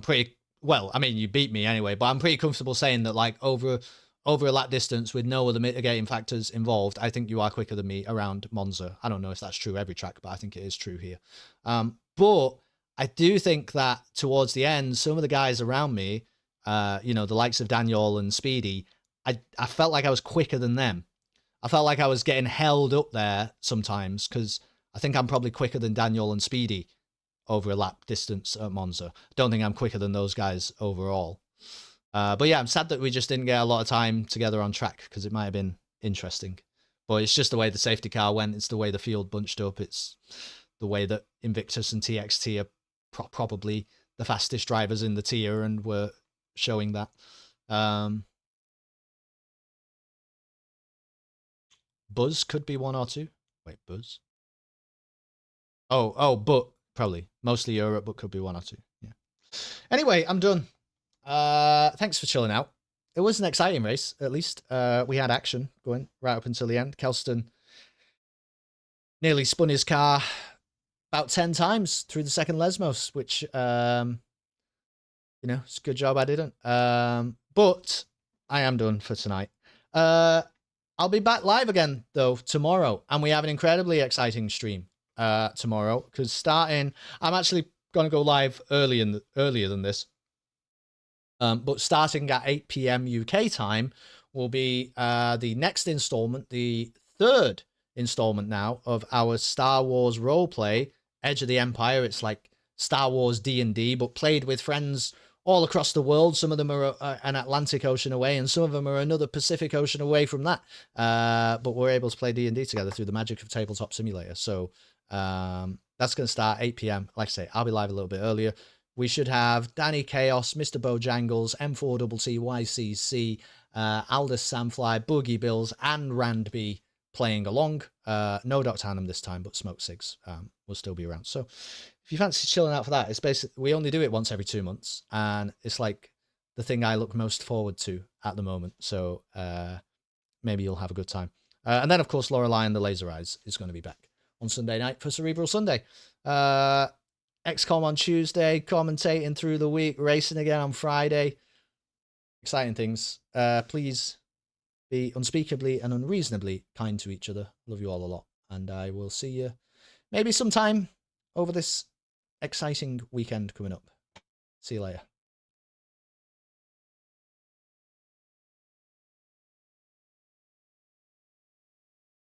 pretty... Well, I mean, you beat me anyway, but I'm pretty comfortable saying that, like, over a lap distance with no other mitigating factors involved, I think you are quicker than me around Monza. I don't know if that's true every track, but I think it is true here. But I do think that towards the end, some of the guys around me, you know, the likes of Daniel and Speedy, I felt like I was quicker than them. I felt like I was getting held up there sometimes, because I think I'm probably quicker than Daniel and Speedy over a lap distance at Monza. Don't think I'm quicker than those guys overall. But yeah, I'm sad that we just didn't get a lot of time together on track, because it might have been interesting. But it's just the way the safety car went. It's the way the field bunched up. It's the way that Invictus and TXT are probably the fastest drivers in the tier, and were showing that. Buzz could be 1 or 2. Wait, Buzz? Oh, but probably. Mostly Europe, but could be 1 or 2. Yeah. Anyway, I'm done. Thanks for chilling out. It was an exciting race, at least. We had action going right up until the end. Kelston nearly spun his car about 10 times through the second Lesmos, which, you know, it's a good job I didn't. But I am done for tonight. I'll be back live again, though, tomorrow. And we have an incredibly exciting stream tomorrow, because starting... I'm actually going to go live earlier than this. But starting at 8 p.m. UK time will be the next installment, the third installment now of our Star Wars roleplay, Edge of the Empire. It's like Star Wars D&D, but played with friends all across the world. Some of them are an Atlantic Ocean away, and some of them are another Pacific Ocean away from that. But we're able to play D&D together through the magic of Tabletop Simulator. So that's going to start 8 p.m. Like I say, I'll be live a little bit earlier. We should have Danny Chaos, Mr. Bojangles, M4TTYCC, Aldous Samfly, Boogie Bills, and Randby playing along. No Dr. Hannum this time, but Smoke Sigs will still be around. So if you fancy chilling out for that, it's basically, we only do it once every 2 months, and it's like the thing I look most forward to at the moment. So maybe you'll have a good time. And then, of course, Lorelei and the Laser Eyes is going to be back on Sunday night for Cerebral Sunday. XCOM on Tuesday, commentating through the week, racing again on Friday. Exciting things. Please be unspeakably and unreasonably kind to each other. Love you all a lot. And I will see you maybe sometime over this exciting weekend coming up. See you later.